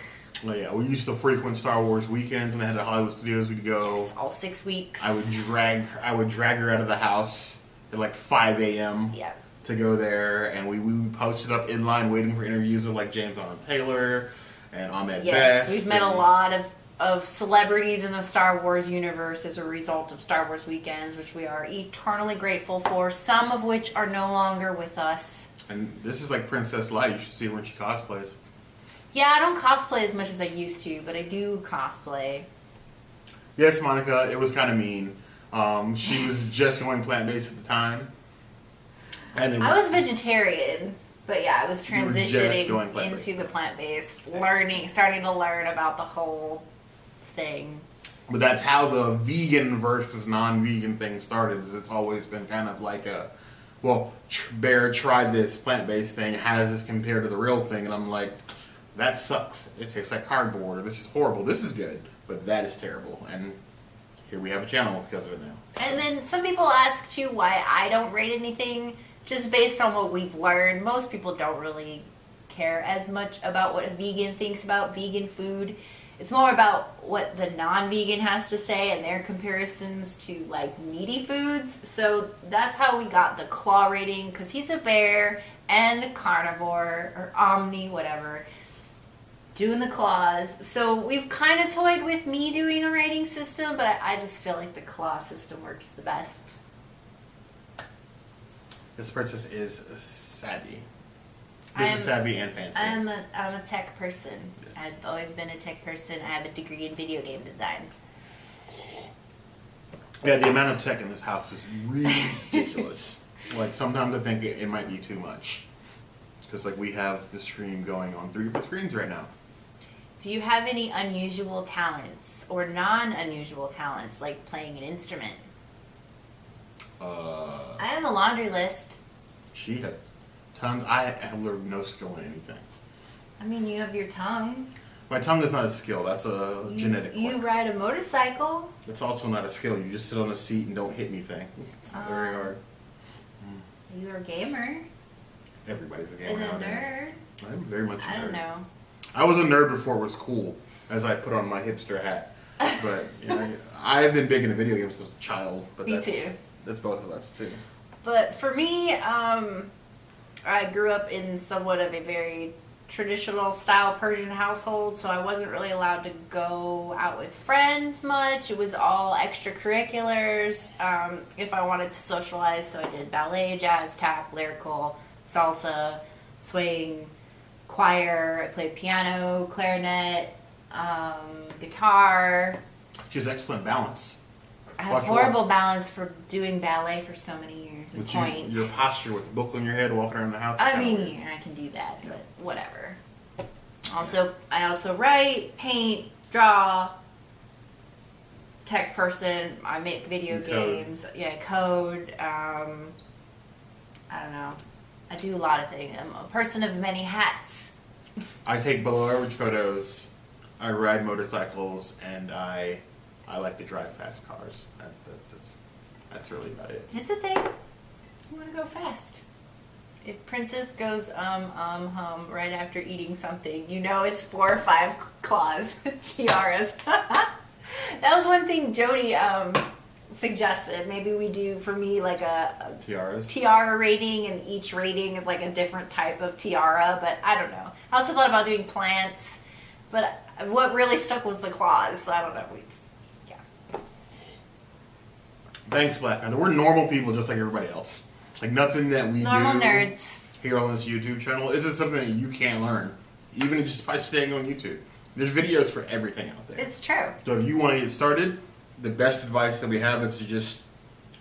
Well, yeah, we used to frequent Star Wars weekends, and I had the Hollywood Studios. We'd go. Yes, all 6 weeks. I would drag her out of the house at like 5 a.m. Yeah. to go there, and we posted up in line waiting for interviews with like James Arnold Taylor and Ahmed Yes, Best. we've met a and- lot of celebrities in the Star Wars universe as a result of Star Wars weekends, which we are eternally grateful for, some of which are no longer with us. And this is like Princess Leia. You should see her when she cosplays. Yeah, I don't cosplay as much as I used to, but I do cosplay. Yes, Monica, it was kind of mean. She was just going plant-based at the time. And I was vegetarian, but yeah, I was You were just going transitioning plant-based. into the plant-based, starting to learn about the whole thing. But that's how the vegan versus non-vegan thing started. Is it's always been kind of like a, well, Bear tried this plant-based thing. How does this compare to the real thing? And I'm like, that sucks. It tastes like cardboard. Or this is horrible. This is good, but that is terrible. And here we have a channel because of it now. And then some people ask too why I don't rate anything just based on what we've learned. Most people don't really care as much about what a vegan thinks about vegan food. It's more about what the non-vegan has to say and their comparisons to like meaty foods. So that's how we got the claw rating, because he's a bear and a carnivore or omni, whatever, doing the claws. So we've kind of toyed with me doing a rating system, but I just feel like the claw system works the best. This princess is savvy. I This is am- savvy and fancy. I'm a tech person. Yes. I've always been a tech person. I have a degree in video game design. Yeah, the amount of tech in this house is ridiculous. Like, sometimes I think it might be too much. Because, like, we have the stream going on 3 different screens right now. Do you have any unusual talents or non-unusual talents, like playing an instrument? I have a laundry list. She had tons. I have learned no skill in anything. I mean, you have your tongue. My tongue is not a skill. That's a genetic You quirk. ride a motorcycle. It's also not a skill. You just sit on a seat and don't hit anything. It's not very hard. You're a gamer Everybody's a gamer and a nowadays. nerd. I'm very much a nerd. I don't know. I was a nerd before it was cool, as I put on my hipster hat. But you know, I've been big into video games since a child. But Me that's, too. That's both of us too. But for me, I grew up in somewhat of a very traditional style Persian household, so I wasn't really allowed to go out with friends much. It was all extracurriculars if I wanted to socialize, so I did ballet, jazz, tap, lyrical, salsa, swing, choir. I played piano, clarinet, guitar. She has excellent balance. I have Watch horrible balance for doing ballet for so many years and With points. your posture with the book on your head, walking around the house. I kinda mean, weird. yeah, I can do that, Yeah. but whatever. I also write, paint, draw. Tech person. I make video You code. games. Yeah, code. I don't know. I do a lot of things. I'm a person of many hats. I take below average photos. I ride motorcycles, and I like to drive fast cars. That's really about it. It's a thing. You want to go fast. If Princess goes hum right after eating something, you know it's 4 or 5 claws, tiaras. That was one thing Jody suggested. Maybe we do, for me, like a Tiaras. tiara rating, and each rating is like a different type of tiara, but I don't know. I also thought about doing plants, but what really stuck was the claws, so I don't know. Yeah. Thanks, Black Panther. We're normal people just like everybody else. Like, nothing that we Normal do nerds. here on this YouTube channel isn't something that you can't learn, even just by staying on YouTube. There's videos for everything out there. It's true. So if you want to get started, the best advice that we have is to just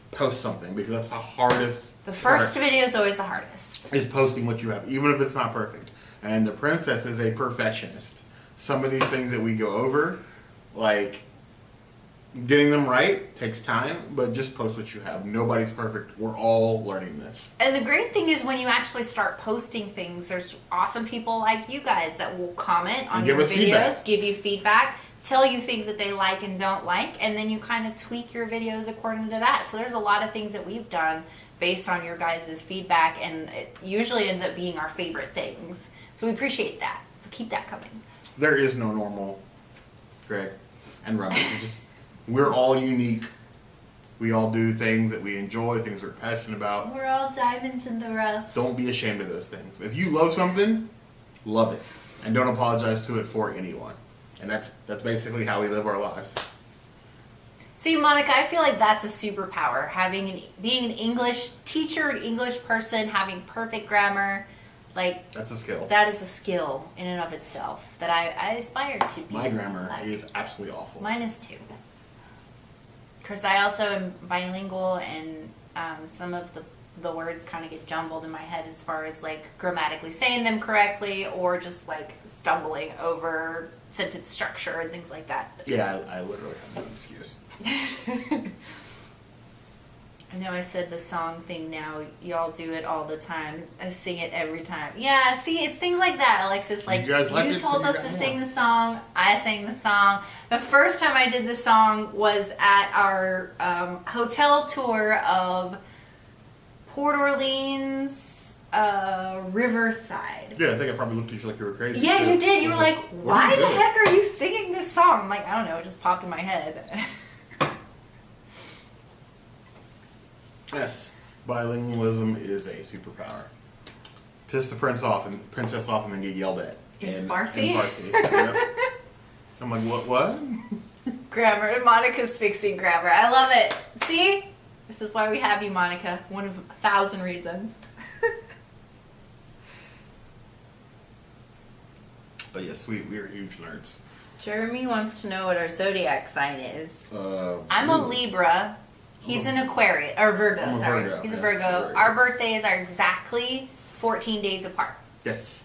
post something, because that's the hardest. The first part, video is always the hardest. is posting what you have, even if it's not perfect. And the Princess is a perfectionist. Some of these things that we go over, like getting them right, takes time, but just post what you have. Nobody's perfect. We're all learning this. And the great thing is when you actually start posting things, there's awesome people like you guys that will comment on And your give us videos, feedback. give you feedback, tell you things that they like and don't like, and then you kind of tweak your videos according to that. So there's a lot of things that we've done based on your guys' feedback, and it usually ends up being our favorite things. So we appreciate that. So keep that coming. There is no normal Greg and Rubber. We're all unique. We all do things that we enjoy, things we're passionate about. We're all diamonds in the rough. Don't be ashamed of those things. If you love something, love it. And don't apologize to it for anyone. And that's basically how we live our lives. See, Monica, I feel like that's a superpower. Being an English teacher, an English person, having perfect grammar, like That's a skill. that is a skill in and of itself that I aspire to be. My grammar like. is absolutely awful. Mine is too. Because I also am bilingual, and some of the words kind of get jumbled in my head as far as like grammatically saying them correctly, or just like stumbling over sentence structure and things like that. Yeah, I literally have no excuse. I know I said the song thing now. Y'all do it all the time. I sing it every time. Yeah, see, it's things like that, Alexis. Like, You guys like you it, so told you us got to more. sing the song. I sang the song. The first time I did the song was at our hotel tour of Port Orleans, Riverside. Yeah, I think I probably looked at you like you were crazy. Yeah, too. you did. You I were was like, what are why you the doing? heck are you singing this song? I'm like, I don't know. It just popped in my head. Yes, bilingualism is a superpower. Piss the princess off and then get yelled at. In Farsi? In Farsi. Yep. I'm like, what? Grammar. Monica's fixing grammar. I love it. See? This is why we have you, Monica. One of 1,000 reasons. But yes, we are huge nerds. Jeremy wants to know what our zodiac sign is. I'm a ooh. Libra. He's an Aquarius. Or Virgo, I'm a sorry. Virgo, He's a yes, Virgo. Virgo. Our birthdays are exactly 14 days apart. Yes.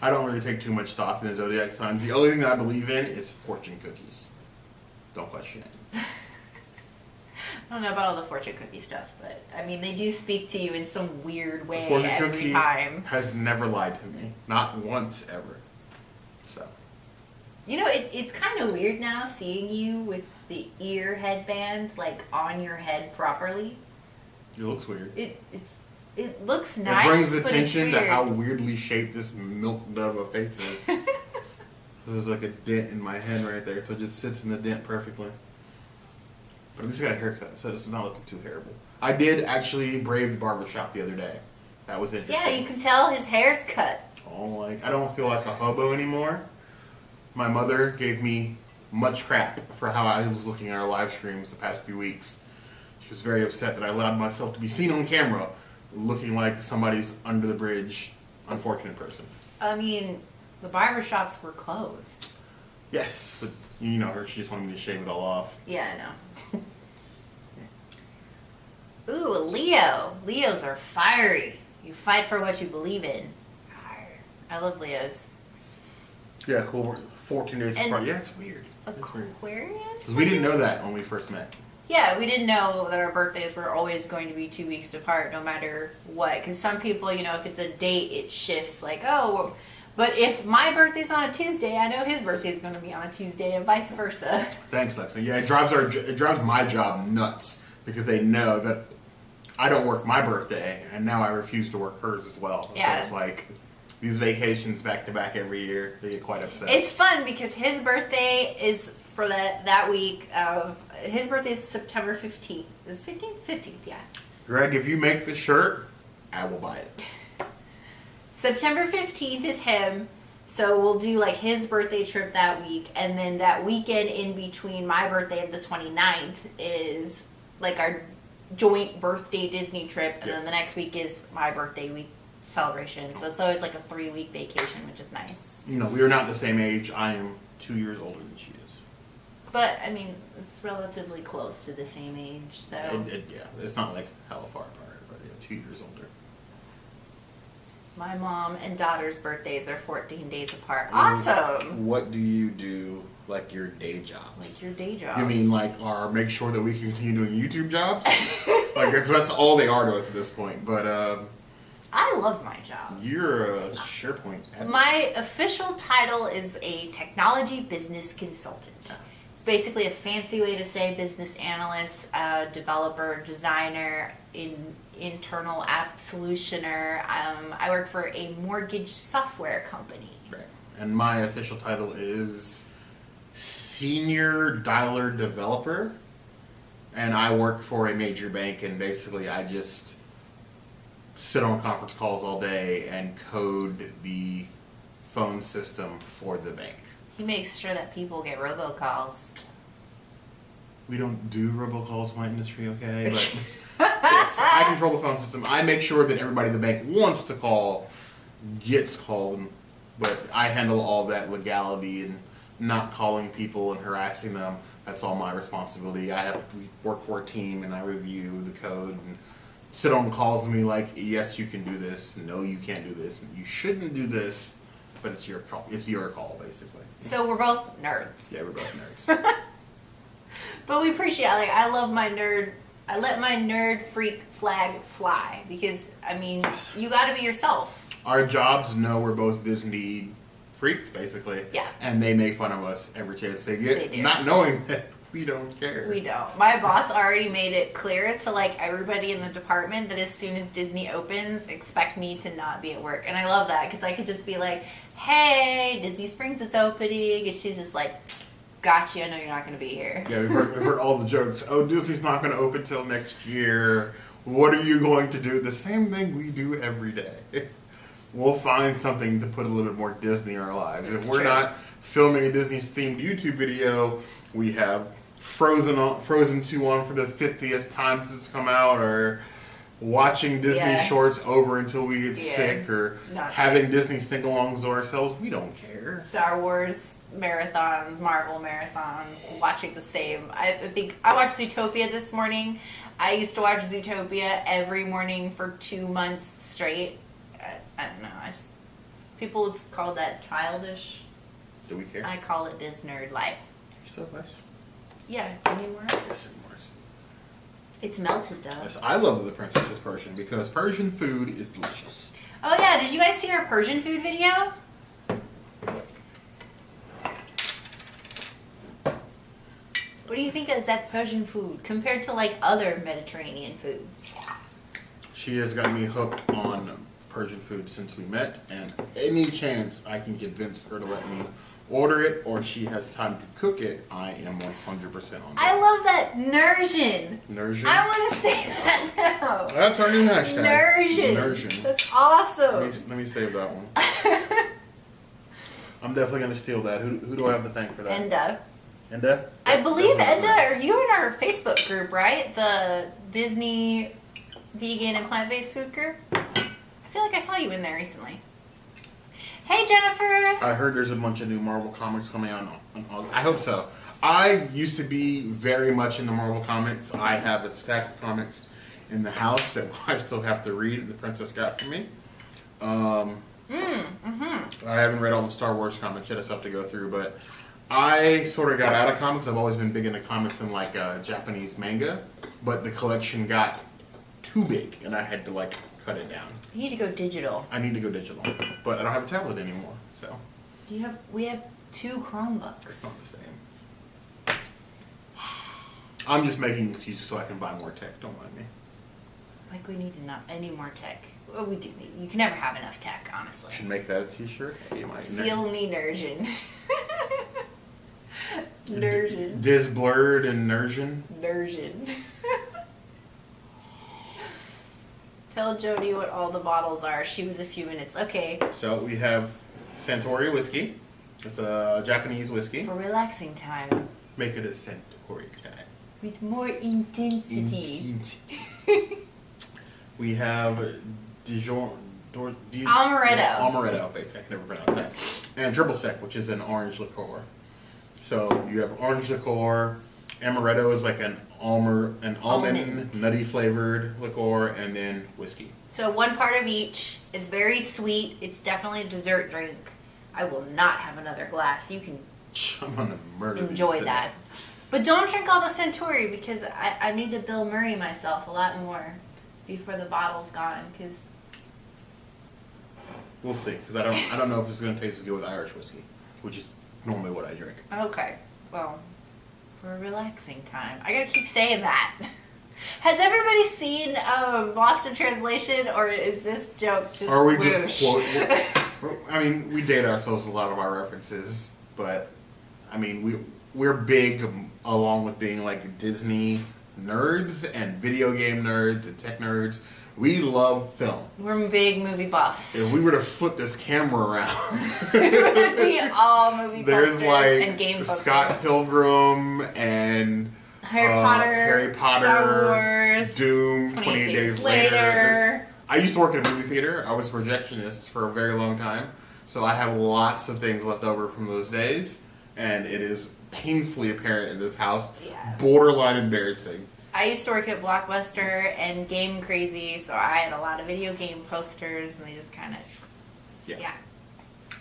I don't really take too much stock in the zodiac signs. The only thing that I believe in is fortune cookies. Don't question it. I don't know about all the fortune cookie stuff, but I mean, they do speak to you in some weird way Fortune every cookie time. has never lied to me. Not once ever. So. You know, it's kind of weird now seeing you with the ear headband like on your head properly. It looks weird. It looks nice. It brings but it's attention to weird. how weirdly shaped this milk dove of a face is. There's like a dent in my head right there, so it just sits in the dent perfectly. But at least I got a haircut, so this is not looking too terrible. I did actually brave the barber shop the other day. That was interesting. Yeah, you can tell his hair's cut. Oh, like I don't feel like a hobo anymore. My mother gave me much crap for how I was looking at our live streams the past few weeks. She was very upset that I allowed myself to be seen on camera looking like somebody's under the bridge unfortunate person. I mean, the barber shops were closed. Yes, but you know her, she just wanted me to shave it all off. Yeah, I know. Ooh, a Leo. Leos are fiery. You fight for what you believe in. I love Leos. Yeah, cool. 14 days And apart. Yeah, it's weird. It's weird. Aquarius? Because we didn't know that when we first met. Yeah, we didn't know that our birthdays were always going to be 2 weeks apart, no matter what. Because some people, you know, if it's a date, it shifts. Like, oh, but if my birthday's on a Tuesday, I know his birthday's going to be on a Tuesday, and vice versa. Thanks, Lexa. Yeah, it drives my job nuts because they know that I don't work my birthday, and now I refuse to work hers as well. Yeah. So it's like these vacations back to back every year, they get quite upset. It's fun because his birthday is for that week of his birthday is September 15th. Is 15th, yeah. Greg, if you make the shirt, I will buy it. September 15th is him. So we'll do like his birthday trip that week, and then that weekend in between my birthday of the 29th is like our joint birthday Disney trip, and then the next week is my birthday week celebration. So it's always like a 3-week vacation, which is nice. You know, we are not the same age. I am 2 years older than she is. But I mean, it's relatively close to the same age, so Yeah, it's not like hella far apart, but yeah, 2 years older. my mom and daughter's birthdays are 14 days apart. Awesome. What do you do, like your day jobs? Like your day jobs. You mean like make sure that we can continue doing YouTube jobs? Like, because that's all they are to us at this point. But I love my job. you're a SharePoint admin. My official title is a technology business consultant. It's basically a fancy way to say business analyst, developer, designer, internal app solutioner. I work for a mortgage software company. Right. And my official title is Senior Dialer Developer. And I work for a major bank, and basically I just sit on conference calls all day and code the phone system for the bank. He makes sure that people get robocalls. We don't do robocalls in my industry, okay? But yes, I control the phone system. I make sure that everybody the bank wants to call gets called, but I handle all that legality and not calling people and harassing them. That's all my responsibility. We work for a team, and I review the code and sit on calls with me like, yes, you can do this. No, you can't do this. You shouldn't do this, but it's your call. It's your call, basically. So we're both nerds. Yeah, we're both nerds. But we appreciate like I love my nerd. I let my nerd freak flag fly because I mean you got to be yourself. Our jobs know we're both Disney freaks, basically. Yeah. And they make fun of us every chance they get, They do. not knowing that we don't care. We don't. My boss already made it clear to like everybody in the department that as soon as Disney opens, expect me to not be at work. And I love that because I could just be like, "Hey, Disney Springs is opening," and she's just like, "Gotcha. I know you're not going to be here." Yeah, we've heard all the jokes. Oh, Disney's not going to open till next year. What are you going to do? The same thing we do every day. We'll find something to put a little bit more Disney in our lives. It's If we're true. not filming a Disney-themed YouTube video, we have Frozen 2 on for the 50th time since it's come out, or watching Disney Yeah. shorts over until we get Yeah. sick, or Not having Disney sing-alongs to ourselves. We don't care. Star Wars marathons, Marvel marathons, watching the same. I think I watched Zootopia this morning. I used to watch Zootopia every morning for 2 months straight. I don't know. People would call that childish. Do we care? I call it Disnerd life. Still nice. Yeah, you need more? Yes, it was. It's melted though. Yes, I love The Princess Persian because Persian food is delicious. Oh yeah, did you guys see our Persian food video? What do you think is that Persian food compared to like other Mediterranean foods? She has got me hooked on Persian food since we met, and any chance I can convince her to let me order it or she has time to cook it, I am 100% on I that. love that Nursian. Nursian? I want to say that now. That's our new hashtag. Nursian. Nursian. That's awesome. Let me save that one. I'm definitely going to steal that. Who do I have to thank for that? Enda. Enda? I believe Definitely Enda, are you in our Facebook group, right? The Disney vegan and plant-based food group? I feel like I saw you in there recently. Hey, Jennifer. I heard there's a bunch of new Marvel comics coming out in August. I hope so. I used to be very much into Marvel comics. I have a stack of comics in the house that I still have to read that the princess got for me. I haven't read all the Star Wars comics yet. I still have to go through, but I sort of got out of comics. I've always been big into comics and like Japanese manga, but the collection got too big and I had to like cut it down. You need to go digital. I need to go digital, but I don't have a tablet anymore, so We have 2 it's not Chromebooks. the same. I'm just making excuses so I can buy more tech. Don't mind me. Like, we need any more tech. Well, we do need. You can never have enough tech, honestly. Should make that a t-shirt. Hey, my Feel me, Nersion. Nersion. Diz Blurred and Nersion. Nersion. Tell Jody what all the bottles are. She was a few minutes. Okay. So we have Santori whiskey. It's a Japanese whiskey. For relaxing time. Make it a Santori time. With more intensity. We have Dijon. Amaretto. Yeah, Amaretto, basically. I can never pronounce that. And Triple Sec, which is an orange liqueur. So you have orange liqueur. Amaretto is like an almond, nutty flavored liqueur, and then whiskey. So one part of each is very sweet. It's definitely a dessert drink. I will not have another glass. You can I'm gonna murder enjoy these that. But don't drink all the Centauri because I need to Bill Murray myself a lot more before the bottle's gone. Because We'll see, because I don't know if it's gonna taste as good with Irish whiskey, which is normally what I drink. okay, well, for a relaxing time, I gotta keep saying that. Has everybody seen Lost in Translation, or is this joke just? Or we whoosh? just quote. I mean, we date ourselves with a lot of our references, but I mean, we're big along with being like Disney nerds and video game nerds and tech nerds. We love film. We're big movie buffs. If we were to flip this camera around, It would be all movie there's posters like and game posters. Scott Pilgrim and Harry Potter, Star Wars, Doom, 28 Days Later. I used to work in a movie theater. I was a projectionist for a very long time. So I have lots of things left over from those days. And it is painfully apparent in this house. Yeah. Borderline embarrassing. I used to work at Blockbuster and Game Crazy, so I had a lot of video game posters, and they just kind of, yeah.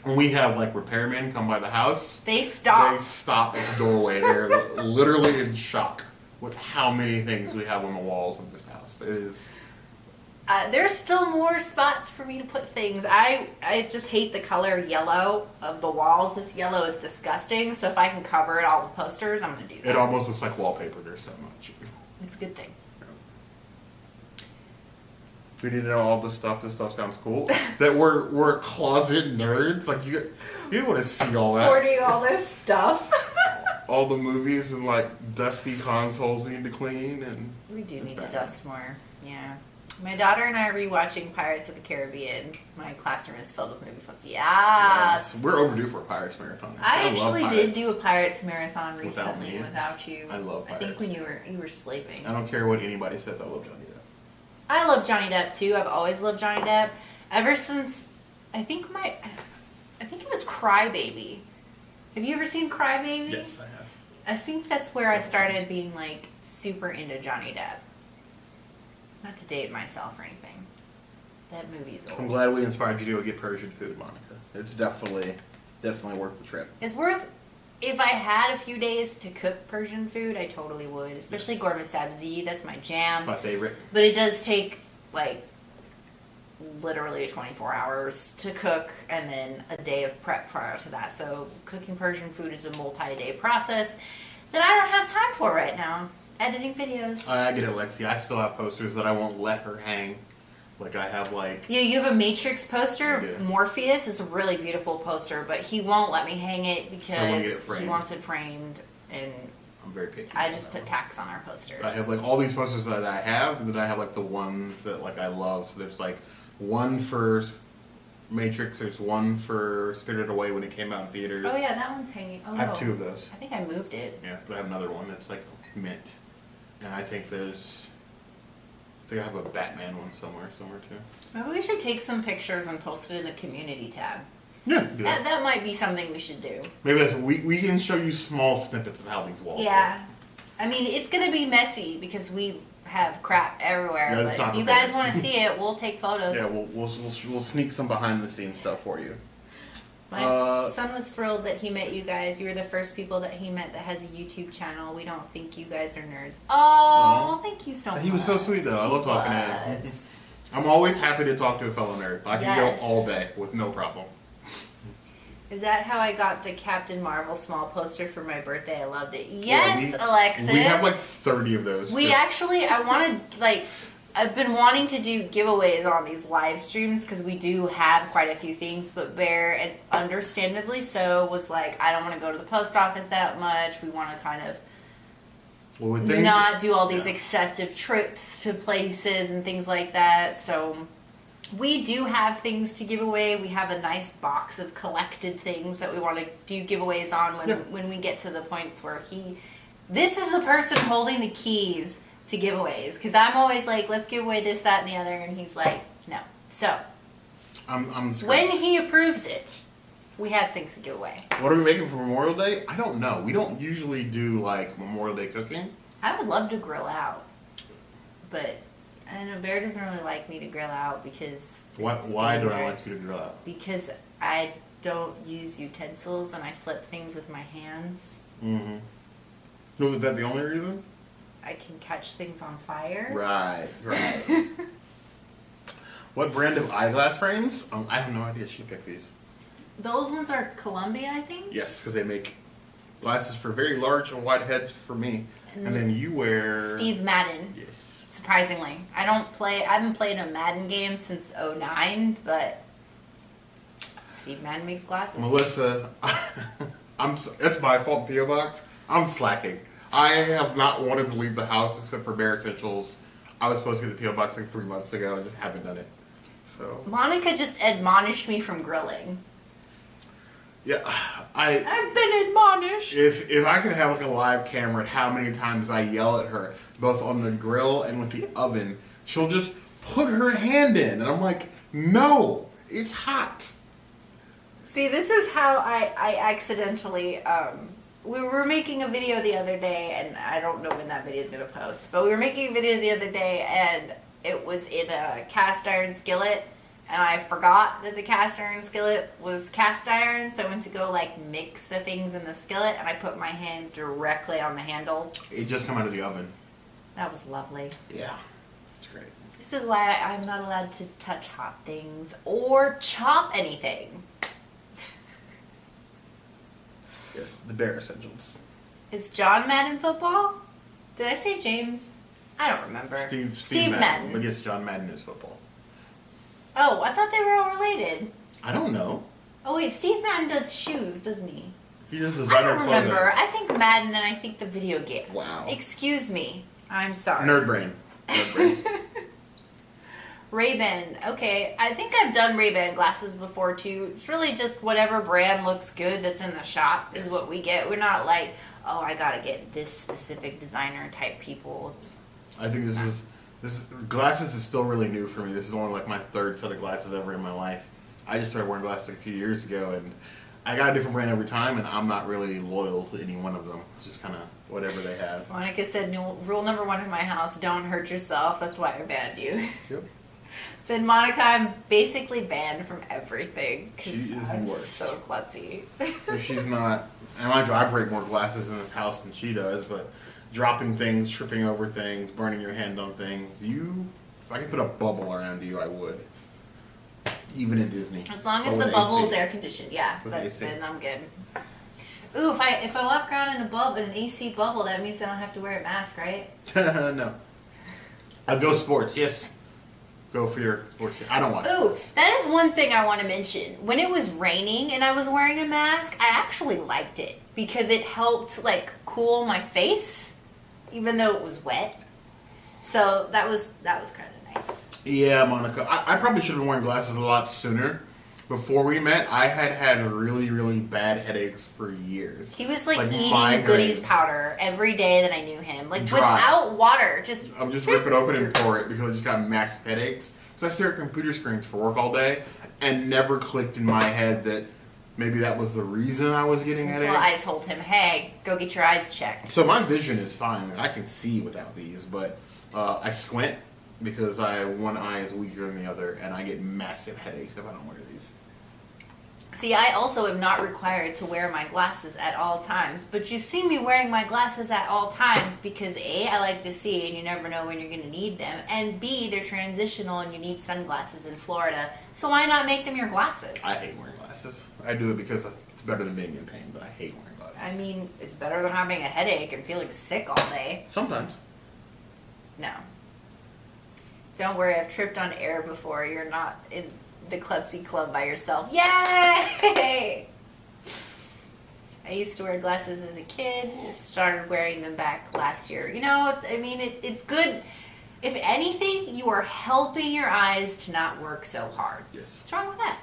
When we have like repairmen come by the house, They stop. they stop at the doorway. They're literally in shock with how many things we have on the walls of this house. It is. There's still more spots for me to put things. I just hate the color yellow of the walls. This yellow is disgusting, so if I can cover it all with posters, I'm going to do that. It almost looks like wallpaper. There's so much. It's a good thing. We need to know all this stuff. This stuff sounds cool. That we're closet nerds. Like you want to see all that. Hoarding all this stuff. All the movies and like dusty consoles need to clean and. We do it's need to bad. dust more. Yeah. My daughter and I are rewatching Pirates of the Caribbean. My classroom is filled with movie posters. Yes, we're overdue for a Pirates marathon. I love actually Pirates. did do a Pirates marathon Without recently me. without you. I love I think Pirates. when you were sleeping. I don't care what anybody says. I love Johnny Depp. I love Johnny Depp too. I've always loved Johnny Depp ever since I think it was Cry Baby. Have you ever seen Cry Baby? Yes, I have. I think that's where I started being like super into Johnny Depp. Not to date myself or anything. That movie's old. I'm glad we inspired you to go get Persian food, Monica. It's definitely worth the trip. It's worth. If I had a few days to cook Persian food, I totally would. Especially Gorma Sabzi. That's my jam. It's my favorite. But it does take like literally 24 hours to cook and then a day of prep prior to that. So cooking Persian food is a multi-day process that I don't have time for right now. Editing videos. I get it, Lexi. I still have posters that I won't let her hang. Like I have like. Yeah, you have a Matrix poster I do. of Morpheus. It's a really beautiful poster, but he won't let me hang it I wanna get because it framed. he wants it framed, and I'm very picky. I about just that put one. tax on our posters. I have like all these posters that I have, and then I have like the ones that like I love. So there's like one for Matrix. There's one for Spirited Away when it came out in theaters. Oh yeah, that one's hanging. Oh, I have two of those. I think I moved it. Yeah, but I have another one that's like mint, and I think I have a Batman one somewhere too. Maybe we should take some pictures and post it in the community tab. Yeah, do that. That might be something we should do. Maybe we can show you small snippets of how these walls Yeah. I mean, it's going to be messy because we have crap everywhere. Yeah, it's but not if you prepared. guys want to see it, we'll take photos. look. Yeah, we'll sneak some behind the scenes stuff for you. My son was thrilled that he met you guys. You were the first people that he met that has a YouTube channel. We don't think you guys are nerds. Oh, thank you so much. He was so sweet though. I love talking to him. Was. I'm always happy to talk to a fellow nerd. I can Yes. go all day with no problem. Is that how I got the Captain Marvel small poster for my birthday? I loved it. Yes, Yeah, Alexis. We have like 30 of those. We still. actually, I wanted, like, I've been wanting to do giveaways on these live streams because we do have quite a few things, but Bear, and understandably so, was like, I don't want to go to the post office that much. We want to kind of Well, with things, not do all these excessive trips to places and things like that. So we do have things to give away. We have a nice box of collected things that we want to do giveaways on when we get to the points where this is the person holding the keys to giveaways, because I'm always like, let's give away this, that, and the other, and he's like, no. So I'm when he approves it, we have things to give away. What are we making for Memorial Day? I don't know. We don't usually do like Memorial Day cooking. I would love to grill out, but I know Bear doesn't really like me to grill out because Why don't I like dangerous. you to grill out? Because I don't use utensils and I flip things with my hands. Mm-hmm. No, is that the only reason? I can catch things on fire. Right. What brand of eyeglass frames? I have no idea. She picked these. Those ones are Columbia, I think. Yes, because they make glasses for very large and wide heads for me. And then you wear... Steve Madden. Yes. Surprisingly. I haven't played a Madden game since 2009, but Steve Madden makes glasses. Melissa, it's my fault, P.O. Box. I'm slacking. I have not wanted to leave the house except for bare essentials. I was supposed to get the P.O. Box like 3 months ago. I just haven't done it. So Monica just admonished me from grilling. yeah, I've been admonished. if I could have like a live camera at how many times I yell at her, both on the grill and with the oven, she'll just put her hand in, and I'm like, no, it's hot. See, this is how I accidentally, we were making a video the other day, and I don't know when that video is going to post, but we were making a video the other day, and it was in a cast iron skillet, and I forgot that the cast iron skillet was cast iron, so I went to go, like, mix the things in the skillet, and I put my hand directly on the handle. It just come out of the oven. That was lovely. Yeah, it's great. This is why I'm not allowed to touch hot things or chop anything. Yes, the bare essentials. Is John Madden football? Did I say James? I don't remember. Steve Madden. But yes, John Madden is football. Oh, I thought they were all related. I don't know. Oh wait, Steve Madden does shoes, doesn't he? He just I designer don't remember. I think Madden and I think the video game. Wow. Excuse me. I'm sorry. Nerd brain. Nerd brain. Ray-Ban. Okay, I think I've done Ray-Ban glasses before too. It's really just whatever brand looks good that's in the shop is what we get. We're not like, oh, I gotta get this specific designer type people. I think this is glasses is still really new for me. This is only like my third set of glasses ever in my life. I just started wearing glasses a few years ago, and I got a different brand every time, and I'm not really loyal to any one of them. It's just kind of whatever they have. Monica said, no, rule number 1 in my house, don't hurt yourself. That's why I banned you. Yep. Then Monica, I'm basically banned from everything. 'Cause She is the I'm worst. so klutzy. If she's not, and mind you, I break more glasses in this house than she does, but dropping things, tripping over things, burning your hand on things, if I could put a bubble around you, I would. Even in Disney. As long as Or the with bubble is AC. air conditioned, yeah. With But AC. then I'm good. Ooh, if I walk around in an AC bubble, that means I don't have to wear a mask, right? No. I'll go sports, yes. Go for your sports. I don't watch Ooh, sports. that is one thing I want to mention. When it was raining and I was wearing a mask, I actually liked it because it helped like cool my face, even though it was wet. So that was kind of nice. Yeah, Monica. I probably should have been wearing glasses a lot sooner. Before we met, I had really, really bad headaches for years. He was like eating migraines. goodies powder every day that I knew him, like Dry. without water. Just I'm just rip it open and pour it because I just got massive headaches. So I stare at computer screens for work all day and never clicked in my head that maybe that was the reason I was getting until headaches. I told him, "Hey, go get your eyes checked." So my vision is fine. I can see without these, but I squint because one eye is weaker than the other, and I get massive headaches if I don't wear these. See, I also am not required to wear my glasses at all times, but you see me wearing my glasses at all times because A, I like to see and you never know when you're going to need them, and B, they're transitional and you need sunglasses in Florida, so why not make them your glasses? I hate wearing glasses. I do it because it's better than being in pain, but I hate wearing glasses. I mean, it's better than having a headache and feeling sick all day. Sometimes. No. Don't worry, I've tripped on air before. You're not in the klutzy club by yourself. Yay! I used to wear glasses as a kid. Started wearing them back last year. You know, it's good. If anything, you are helping your eyes to not work so hard. Yes. What's wrong with that?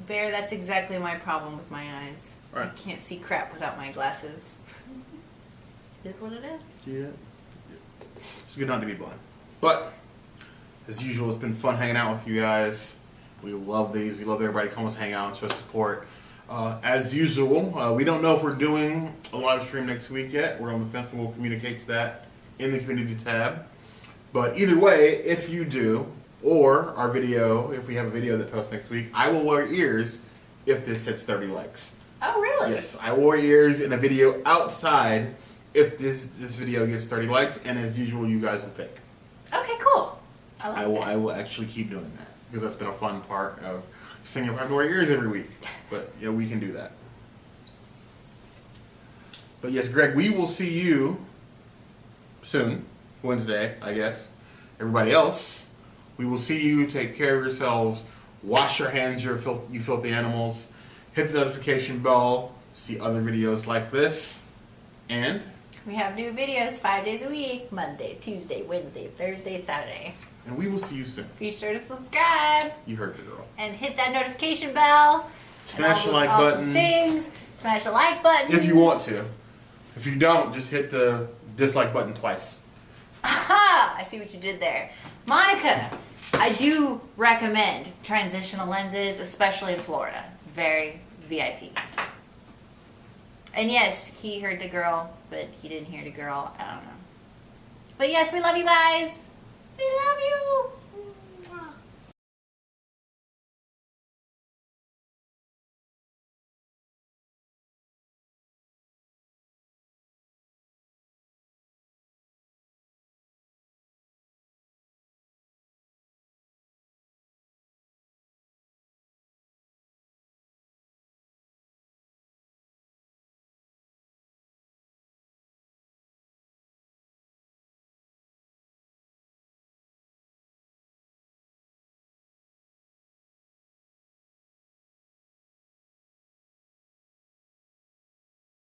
Bear, that's exactly my problem with my eyes. Right. I can't see crap without my glasses. It is what it is. Yeah. It's good not to be blind. But, as usual, it's been fun hanging out with you guys. We love these. We love everybody coming to hang out and show support. As usual, we don't know if we're doing a live stream next week yet. We're on the fence, but we'll communicate to that in the community tab. But either way, if you do, or our video, if we have a video that posts next week, I will wear ears if this hits 30 likes. Oh, really? Yes, I wore ears in a video outside if this video gets 30 likes, and as usual, you guys will pick. Okay, cool. I like that. I will actually keep doing that because that's been a fun part of singing if I have to wear ears every week. But yeah, we can do that. But yes, Greg, we will see you soon, Wednesday, I guess. Everybody else, we will see you. Take care of yourselves. Wash your hands, you filthy animals. Hit the notification bell. See other videos like this. And We have new videos 5 days a week. Monday, Tuesday, Wednesday, Thursday, Saturday. and we will see you soon. Be sure to subscribe You heard the girl. and hit that notification bell. Smash and the all those like awesome button. Things. Smash the like button. If you want to. If you don't, just hit the dislike button twice. Aha! I see what you did there. Monica, I do recommend transitional lenses, especially in Florida. It's very VIP. And yes, he heard the girl, but he didn't hear the girl. I don't know. But yes, we love you guys. We love you.